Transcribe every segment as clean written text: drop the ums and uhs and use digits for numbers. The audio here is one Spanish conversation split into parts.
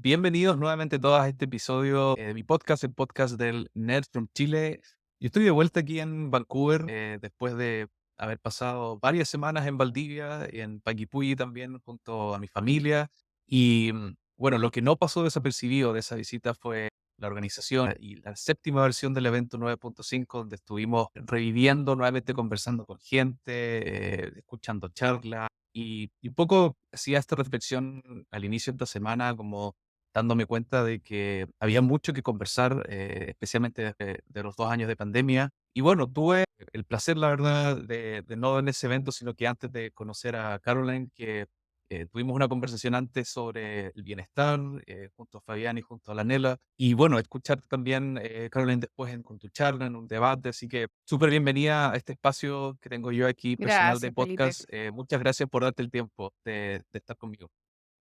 Bienvenidos nuevamente todos a este episodio de mi podcast, el podcast del Nerd from Chile. Yo estoy de vuelta aquí en Vancouver después de haber pasado varias semanas en Valdivia y en Paquipuy también junto a mi familia. Y bueno, lo que no pasó desapercibido de esa visita fue la organización y la séptima versión del evento 9.5, donde estuvimos reviviendo, nuevamente conversando con gente, escuchando charlas. Y un poco hacía esta reflexión al inicio de esta semana, como dándome cuenta de que había mucho que conversar, especialmente desde de los 2 años de pandemia. Y bueno, tuve el placer, la verdad, de no en ese evento, sino que antes de conocer a Caroline, que tuvimos una conversación antes sobre el bienestar, junto a Fabián y junto a la Nela. Y bueno, escuchar también, Caroline, después con tu charla, en un debate. Así que súper bienvenida a este espacio que tengo yo aquí, personal de Gracias, Felipe. podcast. Muchas gracias por darte el tiempo de estar conmigo.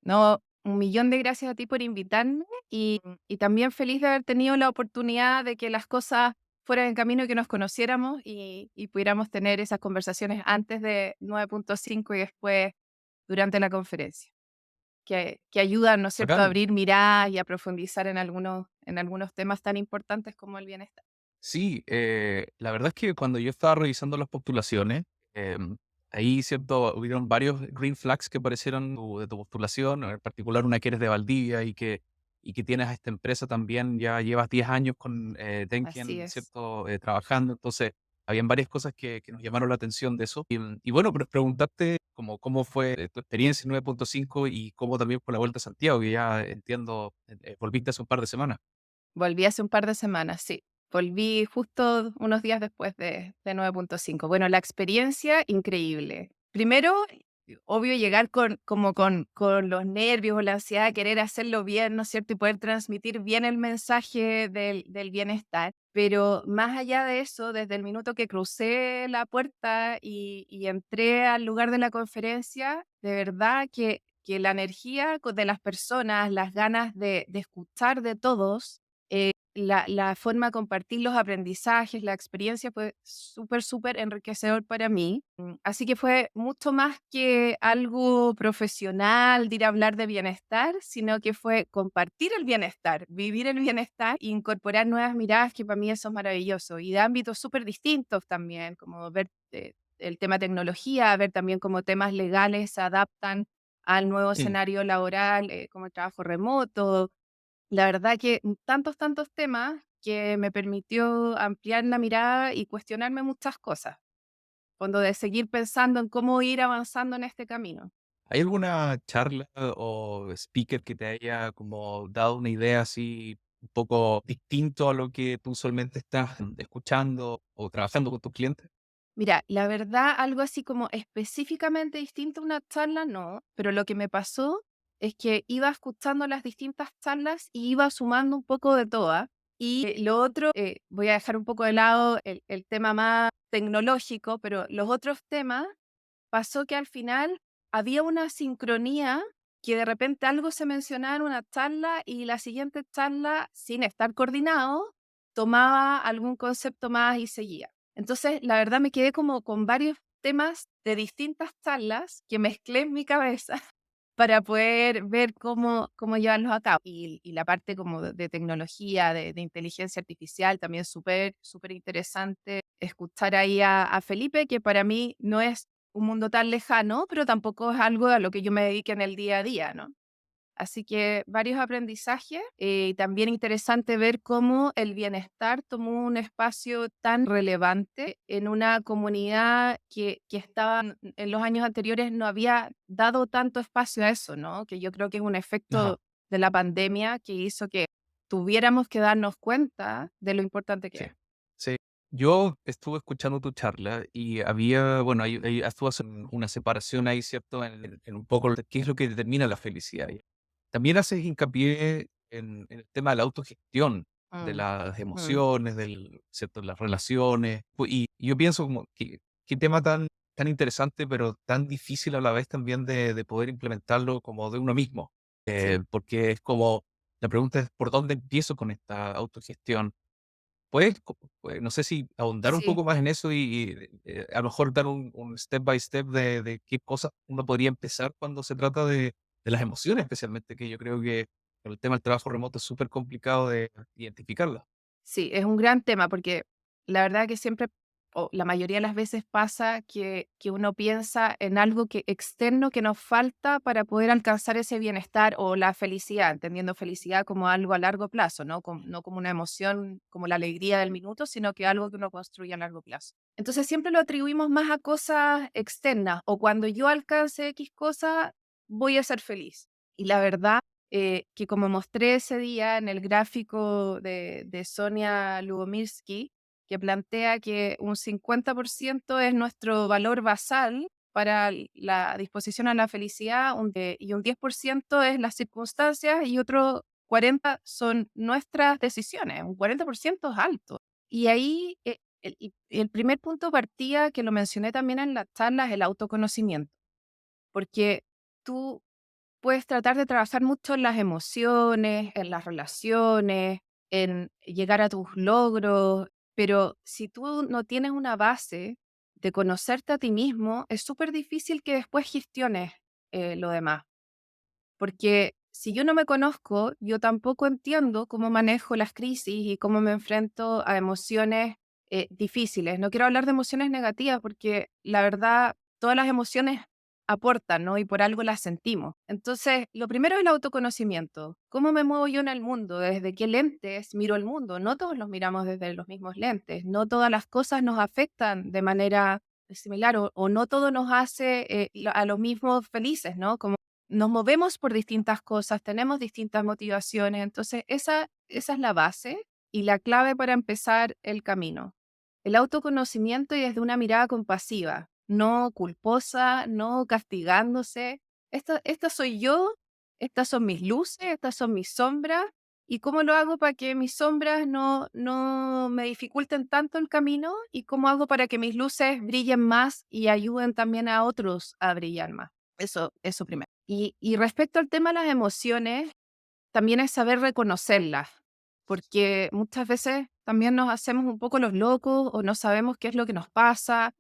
No, un millón de gracias a ti por invitarme y también feliz de haber tenido la oportunidad de que las cosas fueran en camino y que nos conociéramos y pudiéramos tener esas conversaciones antes de 9.5 y después durante la conferencia, que ayudan, ¿no es cierto?, a Bacán. abrir miradas y a profundizar en algunos temas tan importantes como el bienestar. Sí, la verdad es que cuando yo estaba revisando las postulaciones, ahí, cierto, hubieron varios green flags que aparecieron de tu postulación, en particular una que eres de Valdivia y que tienes a esta empresa también, ya llevas 10 años con Así Denkian, es. cierto, trabajando, entonces habían varias cosas que nos llamaron la atención de eso. Y bueno, preguntarte como, cómo fue tu experiencia en 9.5 y cómo también fue la Vuelta a Santiago, que ya entiendo, volviste hace un par de semanas. Volví hace un par de semanas, sí. Volví justo unos días después de 9.5. Bueno, la experiencia increíble. Primero, obvio llegar con los nervios o la ansiedad de querer hacerlo bien, ¿no es cierto? Y poder transmitir bien el mensaje del bienestar. Pero más allá de eso, desde el minuto que crucé la puerta y entré al lugar de la conferencia, de verdad que la energía de las personas, las ganas de escuchar de todos, la forma de compartir los aprendizajes, la experiencia fue súper, súper enriquecedor para mí. Así que fue mucho más que algo profesional de ir a hablar de bienestar, sino que fue compartir el bienestar, vivir el bienestar e incorporar nuevas miradas, que para mí eso es maravilloso. Y de ámbitos súper distintos también, como ver el tema tecnología, ver también cómo temas legales se adaptan al nuevo Sí. escenario laboral, como el trabajo remoto. La verdad que tantos, tantos temas que me permitió ampliar la mirada y cuestionarme muchas cosas, cuando de seguir pensando en cómo ir avanzando en este camino. ¿Hay alguna charla o speaker que te haya como dado una idea así un poco distinto a lo que tú usualmente estás escuchando o trabajando con tus clientes? Mira, la verdad, algo así como específicamente distinto a una charla, no, pero lo que me pasó es que iba escuchando las distintas charlas y iba sumando un poco de todas. Y lo otro, voy a dejar un poco de lado el tema más tecnológico, pero los otros temas pasó que al final había una sincronía, que de repente algo se mencionaba en una charla y la siguiente charla, sin estar coordinado, tomaba algún concepto más y seguía. Entonces, la verdad me quedé como con varios temas de distintas charlas que mezclé en mi cabeza para poder ver cómo llevarlos a cabo. Y la parte como de tecnología, de inteligencia artificial, también súper, súper interesante escuchar ahí a Felipe, que para mí no es un mundo tan lejano, pero tampoco es algo a lo que yo me dedique en el día a día, ¿no? Así que varios aprendizajes, y también interesante ver cómo el bienestar tomó un espacio tan relevante en una comunidad que estaba en los años anteriores, no había dado tanto espacio a eso, ¿no? Que yo creo que es un Ajá, efecto de la pandemia que hizo que tuviéramos que darnos cuenta de lo importante que sí, es. sí. Yo estuve escuchando tu charla y había, bueno, tú haces una separación ahí, ¿cierto? En un poco qué es lo que determina la felicidad. También haces hincapié en el tema de la autogestión, de Mm, las mm, emociones, ¿cierto? Las relaciones. Y yo pienso como, qué tema tan interesante, pero tan difícil a la vez también de poder implementarlo como de uno mismo. sí, Porque es como, la pregunta es, ¿por dónde empiezo con esta autogestión? ¿Puedes, no sé si ahondar un sí. poco más en eso y a lo mejor dar un step by step de qué cosas uno podría empezar cuando se trata de las emociones, especialmente, que yo creo que con el tema del trabajo remoto es súper complicado de identificarla. Sí, es un gran tema porque la verdad que siempre, o la mayoría de las veces pasa que uno piensa en algo que externo que nos falta para poder alcanzar ese bienestar o la felicidad, entendiendo felicidad como algo a largo plazo, ¿no? No como una emoción, como la alegría del minuto, sino que algo que uno construye a largo plazo. Entonces siempre lo atribuimos más a cosas externas o cuando yo alcance X cosa, voy a ser feliz. Y la verdad que como mostré ese día en el gráfico de Sonia Lubomirsky, que plantea que un 50% es nuestro valor basal para la disposición a la felicidad y un 10% es las circunstancias y otro 40% son nuestras decisiones. Un 40% es alto. Y ahí el primer punto partía, que lo mencioné también en la charla, es el autoconocimiento, porque tú puedes tratar de trabajar mucho en las emociones, en las relaciones, en llegar a tus logros, pero si tú no tienes una base de conocerte a ti mismo, es súper difícil que después gestiones lo demás. Porque si yo no me conozco, yo tampoco entiendo cómo manejo las crisis y cómo me enfrento a emociones difíciles. No quiero hablar de emociones negativas porque la verdad, todas las emociones aportan, ¿no? Y por algo las sentimos. Entonces, lo primero es el autoconocimiento. ¿Cómo me muevo yo en el mundo? ¿Desde qué lentes miro el mundo? No todos los miramos desde los mismos lentes. No todas las cosas nos afectan de manera similar o no todo nos hace a los mismos felices, ¿no? Nos movemos por distintas cosas, tenemos distintas motivaciones, entonces esa es la base y la clave para empezar el camino. El autoconocimiento y desde una mirada compasiva, no culposa, no castigándose. Esta soy yo, estas son mis luces, estas son mis sombras, y cómo lo hago para que mis sombras no me dificulten tanto el camino y cómo hago para que mis luces brillen más y ayuden también a otros a brillar más. Eso primero. Y respecto al tema de las emociones, también es saber reconocerlas, porque muchas veces también nos hacemos un poco los locos o no sabemos qué es lo que nos pasa.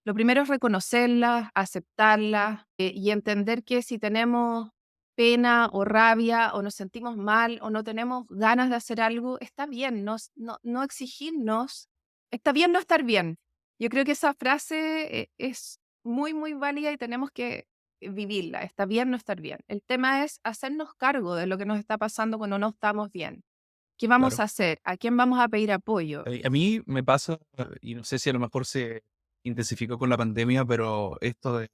Lo primero es reconocerlas, aceptarlas y entender que si tenemos pena o rabia o nos sentimos mal o no tenemos ganas de hacer algo, está bien, no exigirnos, está bien no estar bien. Yo creo que esa frase es muy, muy válida y tenemos que vivirla. Está bien no estar bien. El tema es hacernos cargo de lo que nos está pasando cuando no estamos bien. ¿Qué vamos Claro. a hacer? ¿A quién vamos a pedir apoyo? A mí me pasa, y no sé si a lo mejor se intensificó con la pandemia, pero esto de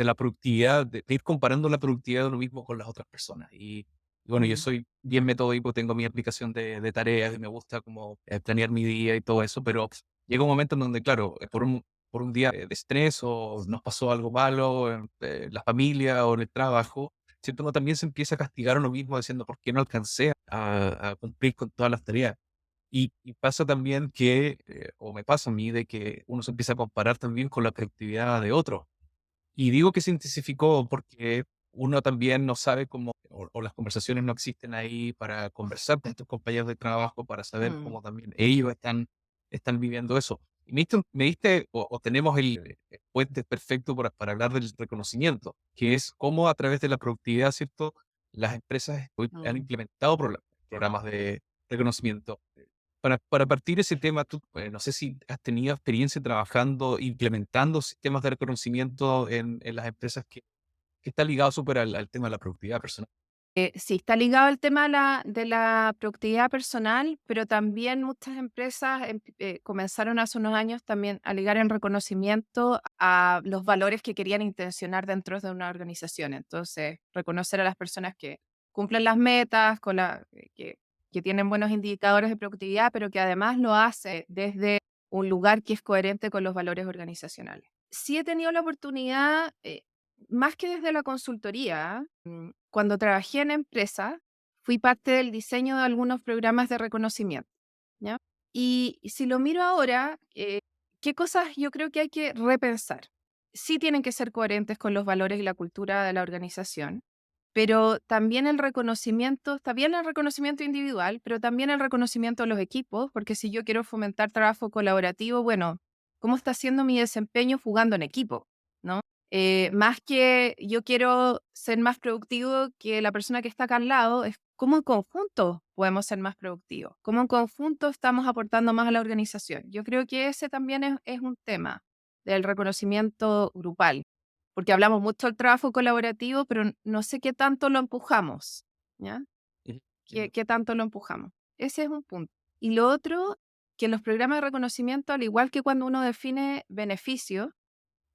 la productividad, de ir comparando la productividad de uno mismo con las otras personas. Y bueno, yo Mm, soy bien metódico, tengo mi aplicación de tareas y me gusta como planear mi día y todo eso, pero llega un momento en donde, claro, por un día de estrés o nos pasó algo malo en la familia o en el trabajo, siento que uno también se empieza a castigar a uno mismo diciendo, ¿por qué no alcancé a cumplir con todas las tareas? Y pasa también que, o me pasa a mí, de que uno se empieza a comparar también con la productividad de otros. Y digo que se intensificó porque uno también no sabe cómo, o las conversaciones no existen ahí para conversar con tus compañeros de trabajo, para saber mm, cómo también ellos están viviendo eso. Y me diste o tenemos el puente perfecto para hablar del reconocimiento, que es cómo a través de la productividad, ¿cierto? Las empresas hoy han mm. implementado programas de reconocimiento. Para partir ese tema, tú, no sé si has tenido experiencia trabajando, implementando sistemas de reconocimiento en las empresas que está ligado súper al tema de la productividad personal. Sí, está ligado al tema de la productividad personal, pero también muchas empresas comenzaron hace unos años también a ligar en reconocimiento a los valores que querían intencionar dentro de una organización. Entonces, reconocer a las personas que cumplen las metas, que tienen buenos indicadores de productividad, pero que además lo hace desde un lugar que es coherente con los valores organizacionales. Sí he tenido la oportunidad, más que desde la consultoría, cuando trabajé en empresa, fui parte del diseño de algunos programas de reconocimiento, ¿ya? Y si lo miro ahora, ¿qué cosas yo creo que hay que repensar? Sí tienen que ser coherentes con los valores y la cultura de la organización, pero también el reconocimiento, está bien el reconocimiento individual, pero también el reconocimiento de los equipos, porque si yo quiero fomentar trabajo colaborativo, bueno, ¿cómo está siendo mi desempeño jugando en equipo? ¿No? Más que yo quiero ser más productivo que la persona que está acá al lado, es cómo en conjunto podemos ser más productivos, cómo en conjunto estamos aportando más a la organización. Yo creo que ese también es un tema del reconocimiento grupal, porque hablamos mucho del trabajo colaborativo, pero no sé qué tanto lo empujamos, ¿ya? Ujú, ¿Qué tanto lo empujamos? Ese es un punto. Y lo otro, que en los programas de reconocimiento, al igual que cuando uno define beneficios,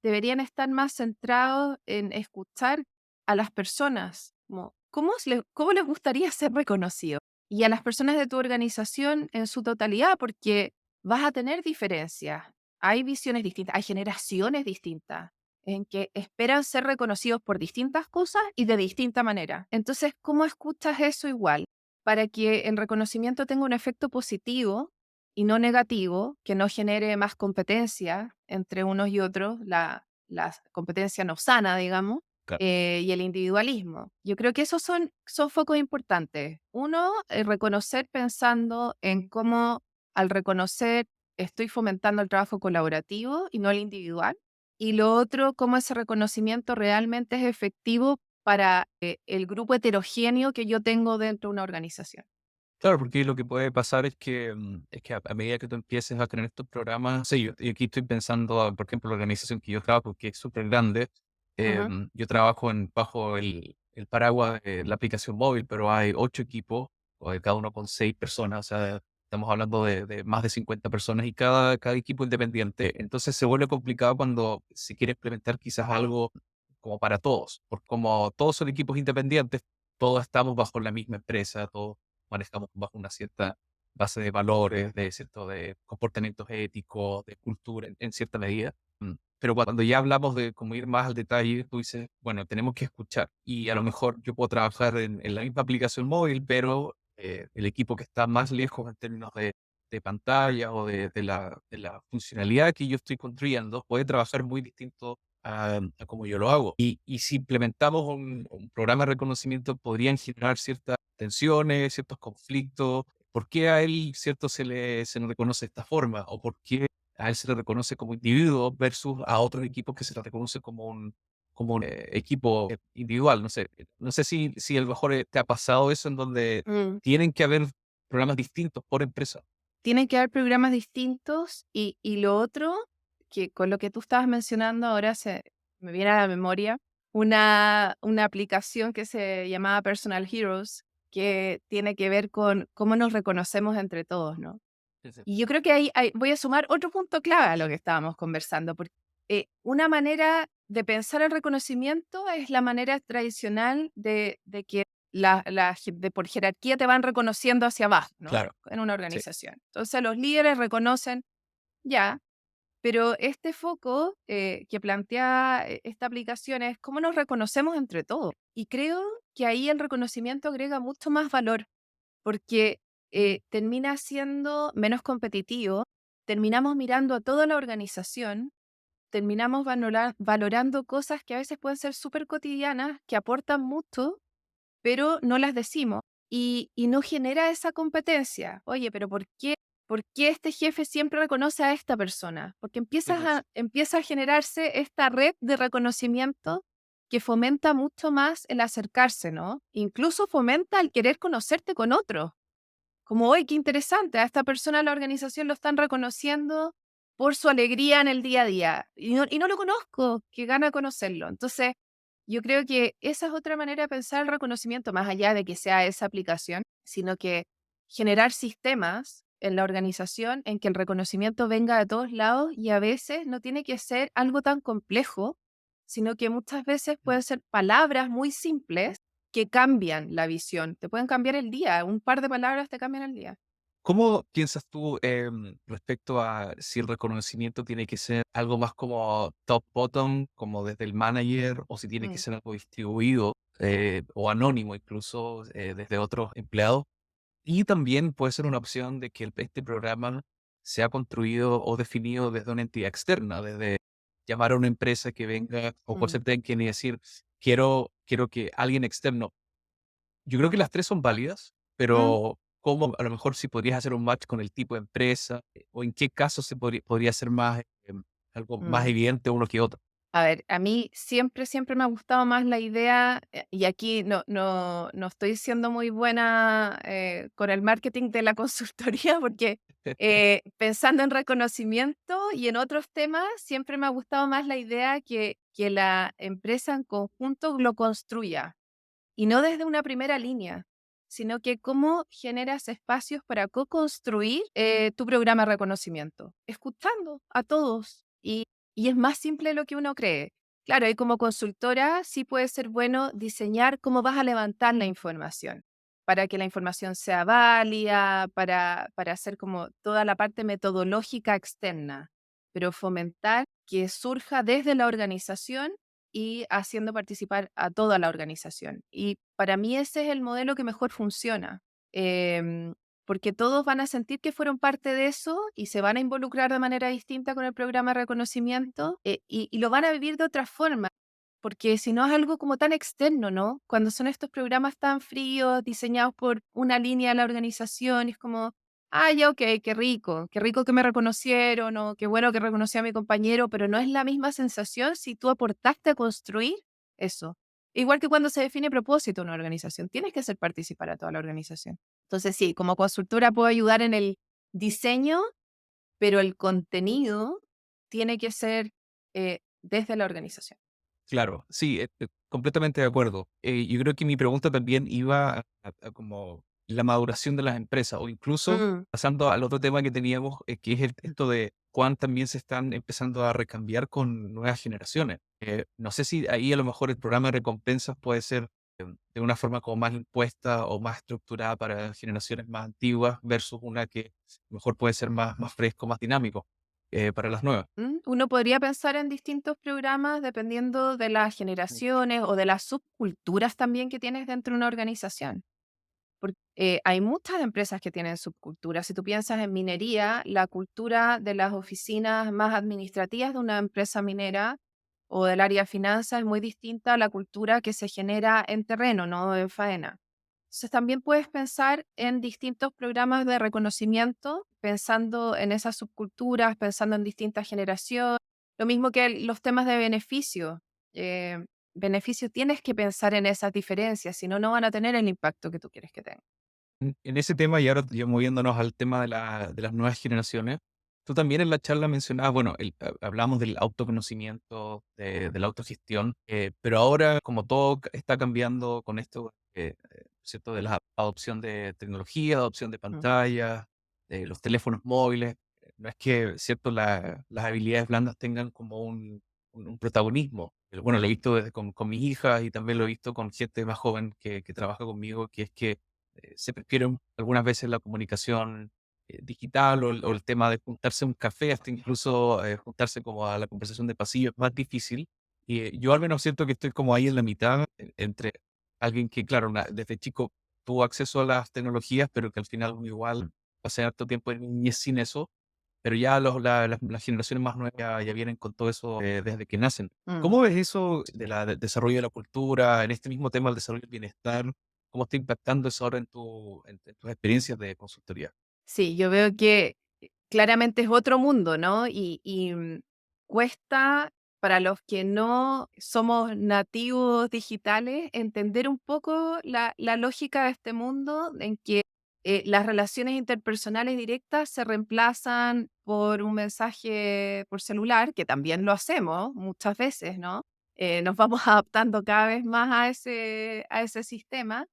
deberían estar más centrados en escuchar a las personas, como cómo les gustaría ser reconocidos, y a las personas de tu organización en su totalidad, porque vas a tener diferencias. Hay visiones distintas, hay generaciones distintas en que esperan ser reconocidos por distintas cosas y de distinta manera. Entonces, ¿cómo escuchas eso igual? Para que el reconocimiento tenga un efecto positivo y no negativo, que no genere más competencia entre unos y otros, la competencia no sana, digamos, claro. y el individualismo. Yo creo que esos son focos importantes. Uno, reconocer pensando en cómo al reconocer estoy fomentando el trabajo colaborativo y no el individual. Y lo otro, cómo ese reconocimiento realmente es efectivo para el grupo heterogéneo que yo tengo dentro de una organización. Claro, porque lo que puede pasar es que, a medida que tú empieces a tener estos programas, sí, yo y aquí estoy pensando, por ejemplo, la organización que yo trabajo, que es súper grande. Ujú, Yo trabajo bajo el paraguas de la aplicación móvil, pero hay 8 equipos, o de cada uno con 6 personas, o sea, estamos hablando de más de 50 personas y cada equipo independiente. Entonces se vuelve complicado cuando se quiere implementar quizás algo como para todos, porque como todos son equipos independientes, todos estamos bajo la misma empresa, todos manejamos bajo una cierta base de valores, de comportamientos éticos, de cultura en cierta medida. Pero cuando ya hablamos de cómo ir más al detalle, tú dices, bueno, tenemos que escuchar. Y a lo mejor yo puedo trabajar en la misma aplicación móvil, pero el equipo que está más lejos en términos de pantalla o de la funcionalidad que yo estoy construyendo puede trabajar muy distinto a como yo lo hago. Y si implementamos un programa de reconocimiento, podrían generar ciertas tensiones, ciertos conflictos. ¿Por qué a él, cierto, se le reconoce de esta forma? ¿O por qué a él se le reconoce como individuo versus a otros equipos que se le reconoce como un equipo individual? No sé si a lo mejor te ha pasado eso en donde mm. tienen que haber programas distintos por empresa. Tienen que haber programas distintos y lo otro, que con lo que tú estabas mencionando ahora me viene a la memoria una aplicación que se llamaba Personal Heroes, que tiene que ver con cómo nos reconocemos entre todos, ¿no? Sí, sí. Y yo creo que ahí voy a sumar otro punto clave a lo que estábamos conversando, porque una manera de pensar el reconocimiento es la manera tradicional de que de por jerarquía te van reconociendo hacia abajo, ¿no? Claro, En una sí. organización. Entonces los líderes reconocen ya, pero este foco que plantea esta aplicación es cómo nos reconocemos entre todos. Y creo que ahí el reconocimiento agrega mucho más valor porque termina siendo menos competitivo, terminamos mirando a toda la organización, terminamos valorando cosas que a veces pueden ser súper cotidianas, que aportan mucho, pero no las decimos y no genera esa competencia. Oye, pero ¿por qué este jefe siempre reconoce a esta persona? Porque Sí, sí, sí. empieza a generarse esta red de reconocimiento que fomenta mucho más el acercarse, ¿no? Incluso fomenta el querer conocerte con otro. Como, hoy qué interesante, a esta persona en la organización lo están reconociendo por su alegría en el día a día. Y no lo conozco, qué gana conocerlo. Entonces, yo creo que esa es otra manera de pensar el reconocimiento, más allá de que sea esa aplicación, sino que generar sistemas en la organización en que el reconocimiento venga de todos lados y a veces no tiene que ser algo tan complejo, sino que muchas veces Mm. pueden ser palabras muy simples que cambian la visión, te pueden cambiar el día, un par de palabras te cambian el día. ¿Cómo piensas tú respecto a si el reconocimiento tiene que ser algo más como top-bottom, como desde el manager, o si tiene que Mm, ser algo distribuido o anónimo incluso desde otros empleados? Y también puede ser una opción de que este programa sea construido o definido desde una entidad externa, desde llamar a una empresa que venga o por mm, ser quien y decir, quiero que alguien externo. Yo creo que las 3 son válidas, mm, pero ¿cómo? A lo mejor si podrías hacer un match con el tipo de empresa, o en qué caso se podría ser más, algo más mm. evidente uno que otro. A ver, a mí siempre, siempre me ha gustado más la idea, y aquí no estoy siendo muy buena con el marketing de la consultoría, porque pensando en reconocimiento y en otros temas, siempre me ha gustado más la idea que la empresa en conjunto lo construya. Y no desde una primera línea, sino que cómo generas espacios para co-construir tu programa de reconocimiento, escuchando a todos. Y es más simple de lo que uno cree. Claro, y como consultora sí puede ser bueno diseñar cómo vas a levantar la información, para que la información sea válida, para hacer como toda la parte metodológica externa, pero fomentar que surja desde la organización y haciendo participar a toda la organización. Y para mí ese es el modelo que mejor funciona, em, porque todos van a sentir que fueron parte de eso y se van a involucrar de manera distinta con el programa de reconocimiento, y lo van a vivir de otra forma. Porque si no es algo como tan externo, ¿no? Cuando son estos programas tan fríos, diseñados por una línea de la organización, es como, ah, ya, ok, qué rico que me reconocieron, o qué bueno que reconocí a mi compañero, pero no es la misma sensación si tú aportaste a construir eso. Igual que cuando se define propósito en una organización, tienes que hacer participar a toda la organización. Entonces, sí, como consultora puedo ayudar en el diseño, pero el contenido tiene que ser desde la organización. Claro, sí, completamente de acuerdo. Yo creo que mi pregunta también iba a como la maduración de las empresas o incluso Mm. pasando al otro tema que teníamos, que es esto de cuán también se están empezando a recambiar con nuevas generaciones. No sé si ahí a lo mejor el programa de recompensas puede ser de una forma como más impuesta o más estructurada para generaciones más antiguas versus una que mejor puede ser más fresco, más dinámico para las nuevas. Uno podría pensar en distintos programas dependiendo de las generaciones o de las subculturas también que tienes dentro de una organización. Porque hay muchas empresas que tienen subculturas. Si tú piensas en minería, la cultura de las oficinas más administrativas de una empresa minera o del área de finanzas es muy distinta a la cultura que se genera en terreno, no en faena. Entonces, también puedes pensar en distintos programas de reconocimiento, pensando en esas subculturas, pensando en distintas generaciones. Lo mismo que los temas de beneficio. Eh, beneficio tienes que pensar en esas diferencias, si no, no van a tener el impacto que tú quieres que tengan. En ese tema, y ahora ya moviéndonos al tema de las nuevas generaciones, tú también en la charla mencionabas, bueno, hablamos del autoconocimiento, de la autogestión, pero ahora como todo está cambiando con esto, ¿cierto? De la adopción de tecnología, adopción de Mm, pantallas, de los teléfonos móviles, no es que, ¿cierto? Las habilidades blandas tengan como un protagonismo. Bueno, lo he visto con mis hijas y también lo he visto con gente más joven que trabaja conmigo, que es que se prefiere algunas veces la comunicación digital o el tema de juntarse a un café, hasta incluso juntarse como a la conversación de pasillo es más difícil. Y yo al menos siento que estoy como ahí en la mitad entre alguien que, claro, desde chico tuvo acceso a las tecnologías, pero que al final uno igual pasé harto tiempo en niñez sin eso, pero ya las generaciones más nuevas ya vienen con todo eso desde que nacen. mm. ¿Cómo ves eso del desarrollo de la cultura, en este mismo tema del desarrollo del bienestar? ¿Cómo está impactando eso ahora en tus experiencias de consultoría? Sí, yo veo que claramente es otro mundo, ¿no? Cuesta para los que no somos nativos digitales entender un poco la lógica de este mundo en que las relaciones interpersonales directas se reemplazan por un mensaje por celular, que también lo hacemos muchas veces, ¿no? Nos vamos adaptando cada vez más a ese sistema.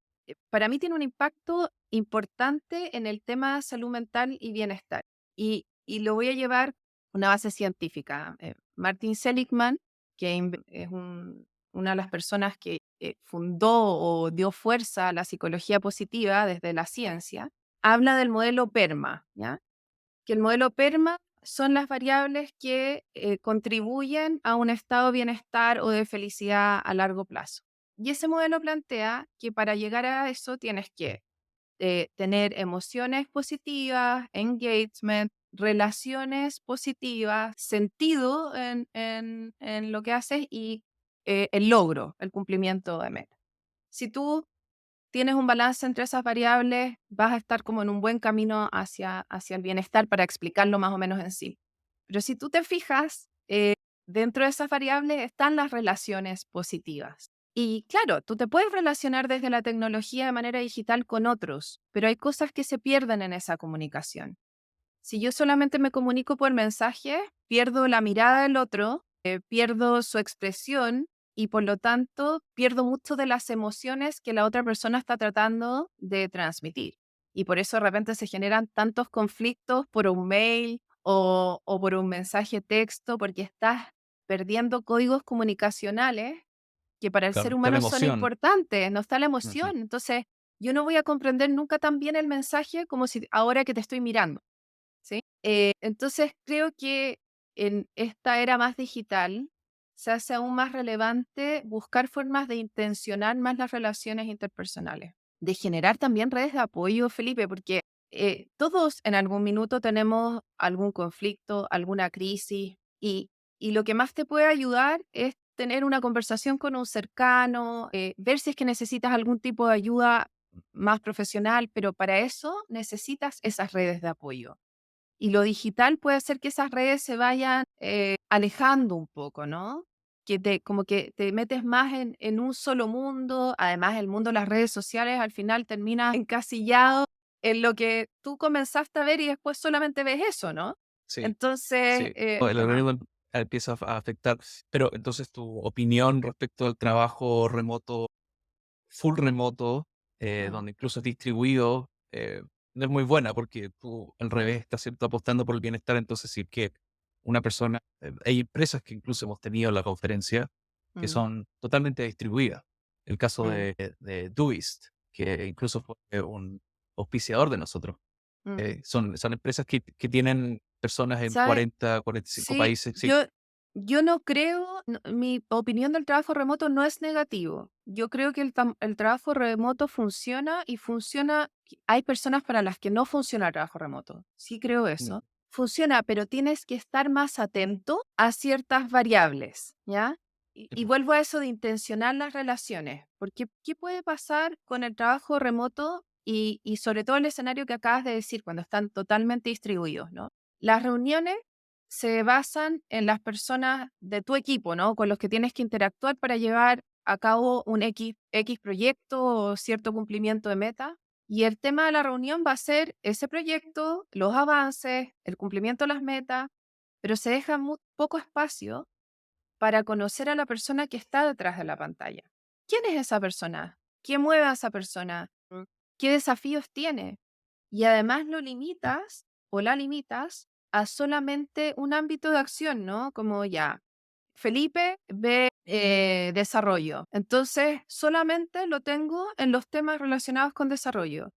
Para mí tiene un impacto importante en el tema de salud mental y bienestar. Y lo voy a llevar a una base científica. Martin Seligman, que es una de las personas que fundó o dio fuerza a la psicología positiva desde la ciencia, habla del modelo PERMA, ¿ya? Que el modelo PERMA son las variables que contribuyen a un estado de bienestar o de felicidad a largo plazo. Y ese modelo plantea que para llegar a eso tienes que tener emociones positivas, engagement, relaciones positivas, sentido en lo que haces y el logro, el cumplimiento de metas. Si tú tienes un balance entre esas variables, vas a estar como en un buen camino hacia el bienestar para explicarlo más o menos en sí. Pero si tú te fijas, dentro de esas variables están las relaciones positivas. Y claro, tú te puedes relacionar desde la tecnología de manera digital con otros, pero hay cosas que se pierden en esa comunicación. Si yo solamente me comunico por mensaje, pierdo la mirada del otro, pierdo su expresión y por lo tanto pierdo mucho de las emociones que la otra persona está tratando de transmitir. Y por eso de repente se generan tantos conflictos por un mail o por un mensaje texto, porque estás perdiendo códigos comunicacionales que para el Claro, ser está la humano son emoción. importantes, no está la Ujú. emoción. Entonces, yo no voy a comprender nunca tan bien el mensaje como si ahora que te estoy mirando. ¿Sí? Entonces creo que en esta era más digital se hace aún más relevante buscar formas de intencionar más las relaciones interpersonales, de generar también redes de apoyo, Felipe, porque todos en algún minuto tenemos algún conflicto, alguna crisis y lo que más te puede ayudar es tener una conversación con un cercano, ver si es que necesitas algún tipo de ayuda más profesional, pero para eso necesitas esas redes de apoyo. Y lo digital puede hacer que esas redes se vayan, alejando un poco, ¿no? Que te como que te metes más en un solo mundo. Además, el mundo de las redes sociales al final termina encasillado en lo que tú comenzaste a ver y después solamente ves eso, ¿no? Sí, Entonces, sí. No, el ajá, algoritmo empieza a afectar. Pero entonces tu opinión respecto al trabajo remoto, full remoto, mm, donde incluso es distribuido, no es muy buena porque tú al revés estás siempre apostando por el bienestar. Entonces, si que una persona, hay empresas que incluso hemos tenido en la conferencia que mm, son totalmente distribuidas. El caso mm, de Doist, que incluso fue un auspiciador de nosotros. mm. Son empresas que tienen personas en ¿Sabes? 40, 45 Sí, países. Sí, yo no creo, mi opinión del trabajo remoto no es negativo. Yo creo que el trabajo remoto funciona y funciona. Hay personas para las que no funciona el trabajo remoto. Sí creo mm, eso. Funciona, pero tienes que estar más atento a ciertas variables, ¿ya? Y, sí, y po, vuelvo a eso de intencionar las relaciones, porque ¿qué puede pasar con el trabajo remoto y sobre todo el escenario que acabas de decir, cuando están totalmente distribuidos, ¿no? Las reuniones se basan en las personas de tu equipo, ¿no? Con los que tienes que interactuar para llevar a cabo un X proyecto o cierto cumplimiento de meta. Y el tema de la reunión va a ser ese proyecto, los avances, el cumplimiento de las metas, pero se deja poco espacio para conocer a la persona que está detrás de la pantalla. ¿Quién es esa persona? ¿Qué mueve a esa persona? ¿Qué desafíos tiene? Y además lo limitas o la limitas a solamente un ámbito de acción, ¿no? Como ya, Felipe ve desarrollo. Entonces, solamente lo tengo en los temas relacionados con desarrollo.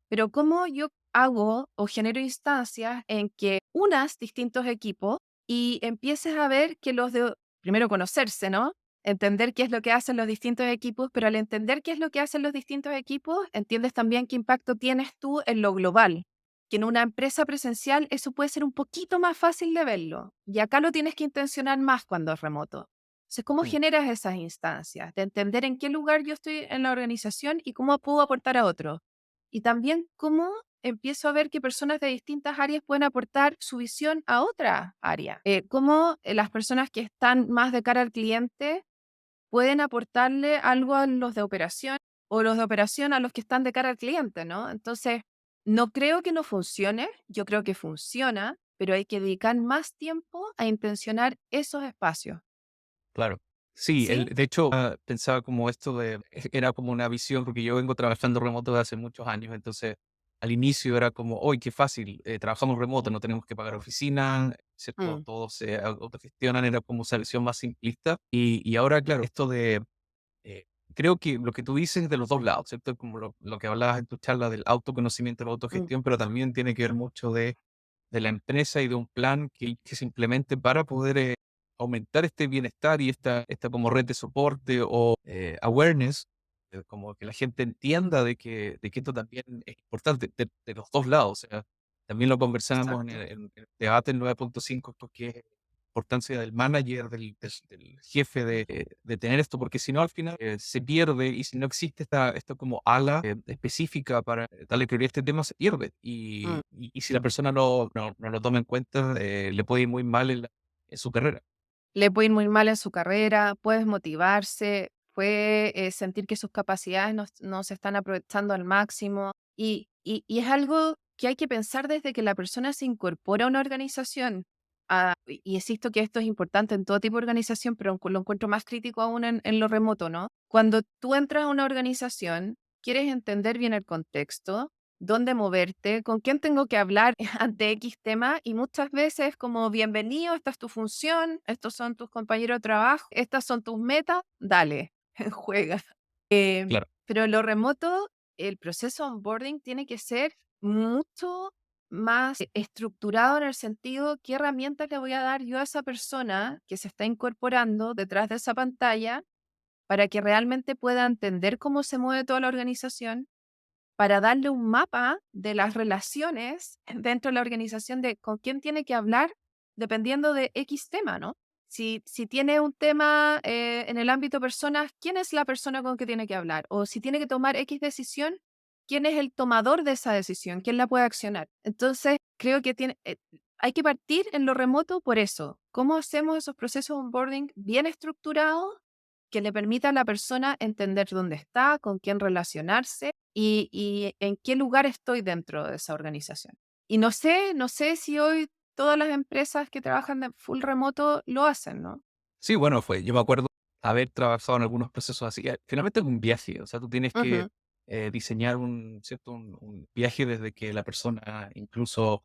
Pero ¿cómo yo hago o genero instancias en que unas distintos equipos y empieces a ver que los de, primero conocerse, ¿no? Entender qué es lo que hacen los distintos equipos, pero al entender qué es lo que hacen los distintos equipos, entiendes también qué impacto tienes tú en lo global. Que en una empresa presencial eso puede ser un poquito más fácil de verlo. Y acá lo tienes que intencionar más cuando es remoto. Entonces, ¿cómo mm, generas esas instancias? De entender en qué lugar yo estoy en la organización y cómo puedo aportar a otros. Y también cómo empiezo a ver que personas de distintas áreas pueden aportar su visión a otra área. Cómo las personas que están más de cara al cliente pueden aportarle algo a los de operación o los de operación a los que están de cara al cliente, ¿no? Entonces, no creo que no funcione, yo creo que funciona, pero hay que dedicar más tiempo a intencionar esos espacios. claro. Sí, ¿Sí? de hecho, pensaba como esto era como una visión, porque yo vengo trabajando remoto desde hace muchos años. Entonces al inicio era como, hoy qué fácil, trabajamos remoto, no tenemos que pagar oficina, ¿cierto? Mm, Todos se autogestionan, era como esa visión más simplista. Y ahora, claro, esto eh, creo que lo que tú dices de los dos lados, ¿cierto? Como lo que hablabas en tu charla del autoconocimiento, la mm, autogestión, pero también tiene que ver mucho de la empresa y de un plan que se implemente para poder aumentar este bienestar y esta como red de soporte o awareness, como que la gente entienda de que esto también es importante de los dos lados. O sea, también lo conversamos exacto. en el debate en 9.5, que es la importancia del manager, del jefe de tener esto, porque si no al final se pierde, y si no existe esta como ala específica para darle prioridad a este tema, se pierde. Mm. Y si la persona no lo toma en cuenta, le puede ir muy mal en su carrera. Le puede ir muy mal en su carrera, puede desmotivarse, puede sentir que sus capacidades no se están aprovechando al máximo. Y es algo que hay que pensar desde que la persona se incorpora a una organización. Y insisto que esto es importante en todo tipo de organización, pero lo encuentro más crítico aún en lo remoto, ¿no? Cuando tú entras a una organización, quieres entender bien el contexto, dónde moverte, con quién tengo que hablar ante X tema y muchas veces como bienvenido, esta es tu función, estos son tus compañeros de trabajo, estas son tus metas, dale, juega. Claro. Pero lo remoto, el proceso onboarding tiene que ser mucho más estructurado en el sentido, ¿qué herramientas le voy a dar yo a esa persona que se está incorporando detrás de esa pantalla para que realmente pueda entender cómo se mueve toda la organización? Para darle un mapa de las relaciones dentro de la organización de con quién tiene que hablar dependiendo de X tema, ¿no? Si tiene un tema en el ámbito personas, ¿quién es la persona con que tiene que hablar? O si tiene que tomar X decisión, ¿quién es el tomador de esa decisión? ¿Quién la puede accionar? Entonces, creo que hay que partir en lo remoto por eso. ¿Cómo hacemos esos procesos de onboarding bien estructurados que le permita a la persona entender dónde está, con quién relacionarse y en qué lugar estoy dentro de esa organización? Y no sé si hoy todas las empresas que trabajan de full remoto lo hacen, ¿no? Sí, bueno, yo me acuerdo haber trabajado en algunos procesos así. Finalmente es un viaje, o sea, tú tienes que Ujú, diseñar ¿cierto? Un viaje desde que la persona incluso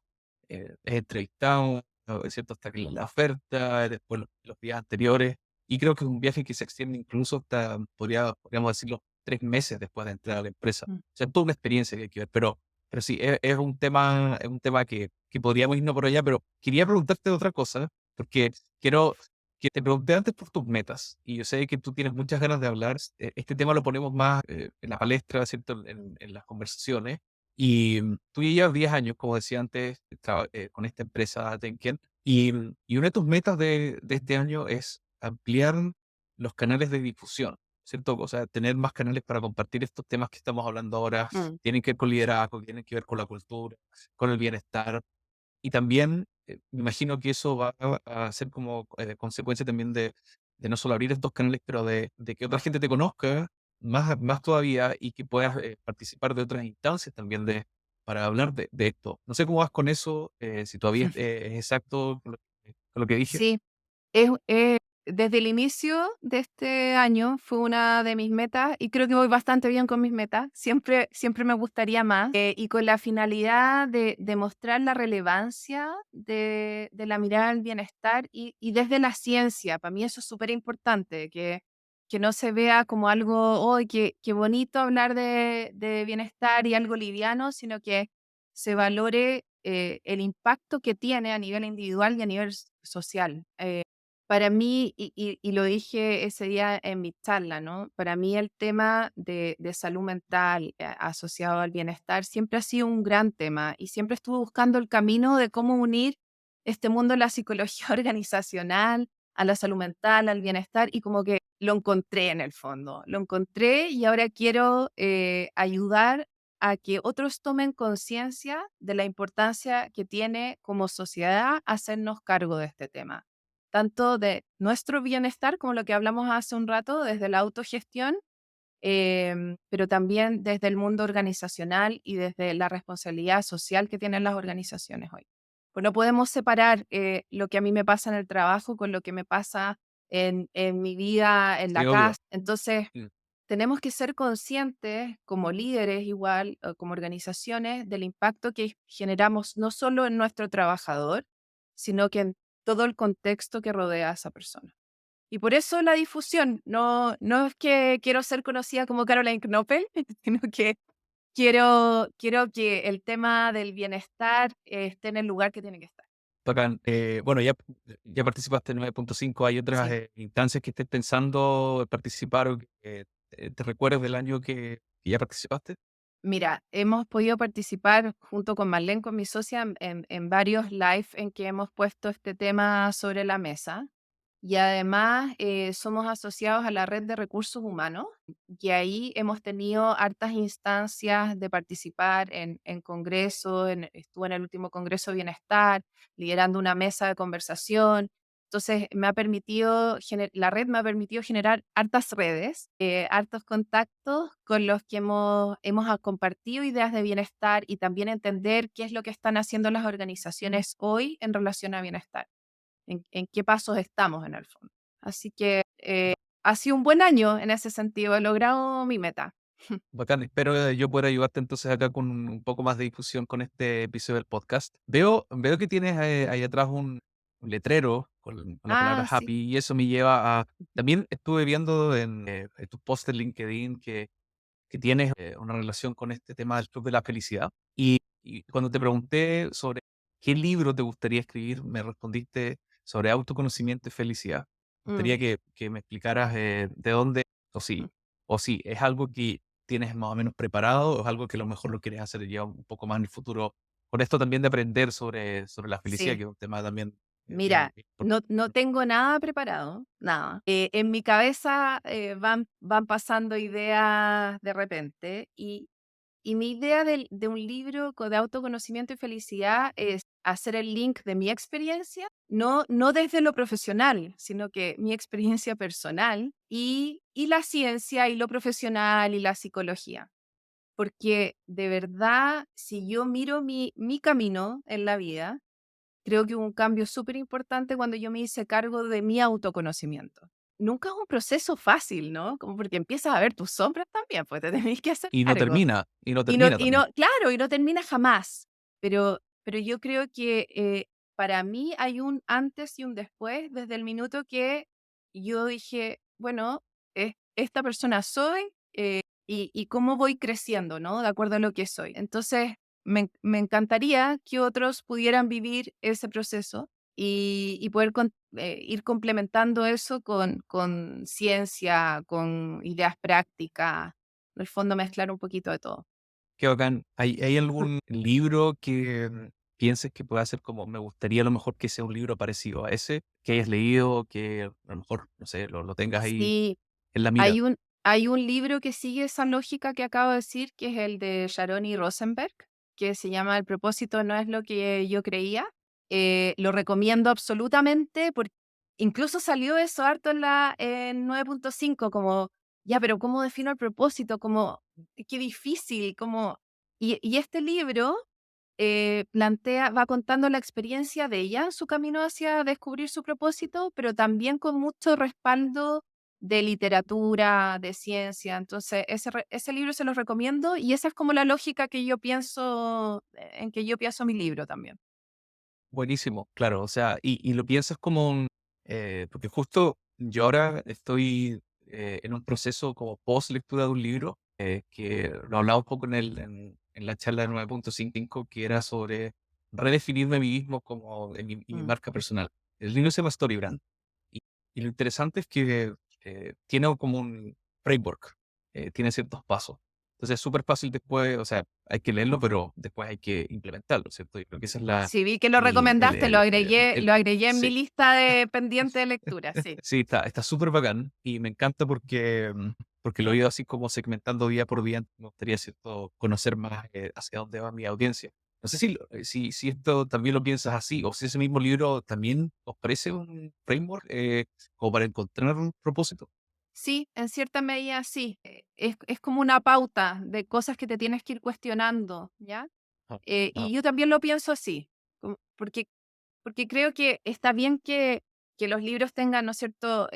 es entrevistado, ¿no? Es cierto? Hasta que la oferta, después los días anteriores. Y creo que es un viaje que se extiende incluso hasta, podríamos decirlo, 3 meses después de entrar a la empresa. mm. O sea, es toda una experiencia que hay que ver, pero sí, es un tema que podríamos irnos por allá, pero quería preguntarte otra cosa, porque quiero que te pregunté antes por tus metas y yo sé que tú tienes muchas ganas de hablar. Este tema lo ponemos más en la palestra, ¿cierto? En las conversaciones. Y tú ya llevas 10 años, como decía antes, con esta empresa Tenken. Y una de tus metas de este año es ampliar los canales de difusión, ¿cierto? O sea, tener más canales para compartir estos temas que estamos hablando ahora. Mm. Tienen que ver con liderazgo, tienen que ver con la cultura, con el bienestar. Y también, me imagino que eso va a ser como, consecuencia también de no solo abrir estos canales, pero de que otra gente te conozca más todavía y que puedas, participar de otras instancias también para hablar de esto. No sé cómo vas con eso, si todavía es exacto con lo que dije. Sí, desde el inicio de este año fue una de mis metas y creo que voy bastante bien con mis metas. Siempre me gustaría más y con la finalidad de demostrar la relevancia de la mirada al bienestar y desde la ciencia. Para mí eso es súper importante, que no se vea como algo, oh, qué bonito hablar de bienestar y algo liviano, sino que se valore el impacto que tiene a nivel individual y a nivel social. Para mí, y lo dije ese día en mi charla, ¿no? Para mí el tema de salud mental asociado al bienestar siempre ha sido un gran tema y siempre estuve buscando el camino de cómo unir este mundo de la psicología organizacional a la salud mental, al bienestar y como que lo encontré en el fondo, lo encontré y ahora quiero ayudar a que otros tomen conciencia de la importancia que tiene como sociedad hacernos cargo de este tema tanto de nuestro bienestar, como lo que hablamos hace un rato, desde la autogestión, pero también desde el mundo organizacional y desde la responsabilidad social que tienen las organizaciones hoy. Pues no podemos separar lo que a mí me pasa en el trabajo con lo que me pasa en mi vida, en Sí, la obvio. casa. Entonces, Mm. tenemos que ser conscientes como líderes igual, o como organizaciones, del impacto que generamos no solo en nuestro trabajador, sino que en todo el contexto que rodea a esa persona. Y por eso la difusión, no es que quiero ser conocida como Caroline Knoppel, sino que quiero que el tema del bienestar esté en el lugar que tiene que estar. Bacán. Bueno, ya participaste en 9.5. ¿Hay otras Sí. instancias que estés pensando en participar o que te recuerdes del año que ya participaste? Mira, hemos podido participar junto con Marlene, con mi socia, en varios live en que hemos puesto este tema sobre la mesa. Y además somos asociados a la red de recursos humanos y ahí hemos tenido hartas instancias de participar en congresos, estuve en el último Congreso de Bienestar, liderando una mesa de conversación Entonces, la red me ha permitido generar hartas redes, hartos contactos con los que hemos compartido ideas de bienestar y también entender qué es lo que están haciendo las organizaciones hoy en relación a bienestar, en qué pasos estamos en el fondo. Así que ha sido un buen año en ese sentido, he logrado mi meta. Bacán, espero yo poder ayudarte entonces acá con un poco más de difusión con este episodio del podcast. Veo que tienes ahí atrás un letrero con la palabra Ah, sí. happy y eso me lleva a... También estuve viendo en tus posts de LinkedIn que tienes una relación con este tema del Club de la Felicidad. Y cuando te pregunté sobre qué libro te gustaría escribir, me respondiste sobre autoconocimiento y felicidad. Me gustaría Mm, que me explicaras de dónde, o mm, sí, o sí, es algo que tienes más o menos preparado o es algo que a lo mejor lo quieres hacer ya un poco más en el futuro. Con esto también de aprender sobre la felicidad, sí. que es un tema también bien Mira, importante. no tengo nada preparado, nada. En mi cabeza van pasando ideas de repente y mi idea de un libro de autoconocimiento y felicidad es hacer el link de mi experiencia, no desde lo profesional, sino que mi experiencia personal y la ciencia y lo profesional y la psicología. Porque de verdad, si yo miro mi camino en la vida, creo que hubo un cambio súper importante cuando yo me hice cargo de mi autoconocimiento. Nunca es un proceso fácil, ¿no? Como porque empiezas a ver tus sombras también, pues te tenés que hacer cargo. Y no termina también. Claro, y no termina jamás. Pero yo creo que para mí hay un antes y un después desde el minuto que yo dije, bueno, esta persona soy y cómo voy creciendo, ¿no? De acuerdo a lo que soy. Entonces, me encantaría que otros pudieran vivir ese proceso y poder ir complementando eso con ciencia, con ideas prácticas, en el fondo mezclar un poquito de todo. Qué bacán. ¿Hay algún libro que pienses que pueda ser como, me gustaría a lo mejor que sea un libro parecido a ese, que hayas leído, que a lo mejor, no sé, lo tengas ahí Sí, en la mira? hay un libro que sigue esa lógica que acabo de decir, que es el de Sharon y Rosenberg, que se llama El propósito no es lo que yo creía. Lo recomiendo absolutamente porque incluso salió eso harto en 9.5 como, ya, pero ¿cómo defino el propósito? Como, qué difícil, como... Y este libro va contando la experiencia de ella, su camino hacia descubrir su propósito, pero también con mucho respaldo de literatura, de ciencia. Entonces, ese libro se los recomiendo y esa es como la lógica que yo pienso, en que yo pienso mi libro también. Buenísimo, claro. O sea, y lo piensas como porque justo yo ahora estoy en un proceso como post lectura de un libro, que lo hablaba un poco en la charla de 9.5, que era sobre redefinirme a mí mismo como y mi Mm, marca personal. El libro se llama Storybrand. Y, y lo interesante es que tiene como un framework, tiene ciertos pasos. Entonces es súper fácil después, o sea, hay que leerlo, pero después hay que implementarlo, ¿cierto? Yo creo que esa es sí, vi que lo recomendaste, lo agregué en mi sí, lista de pendiente de lectura, sí. sí, está súper bacán y me encanta porque lo he ido así como segmentando día por día. Me gustaría, ¿cierto?, conocer más hacia dónde va mi audiencia. No sé si esto también lo piensas así o si ese mismo libro también ofrece un framework como para encontrar un propósito. Sí, en cierta medida sí. Es como una pauta de cosas que te tienes que ir cuestionando, ¿ya? Ah, Y ah, yo también lo pienso así, porque creo que está bien que los libros tengan, ¿no es cierto?,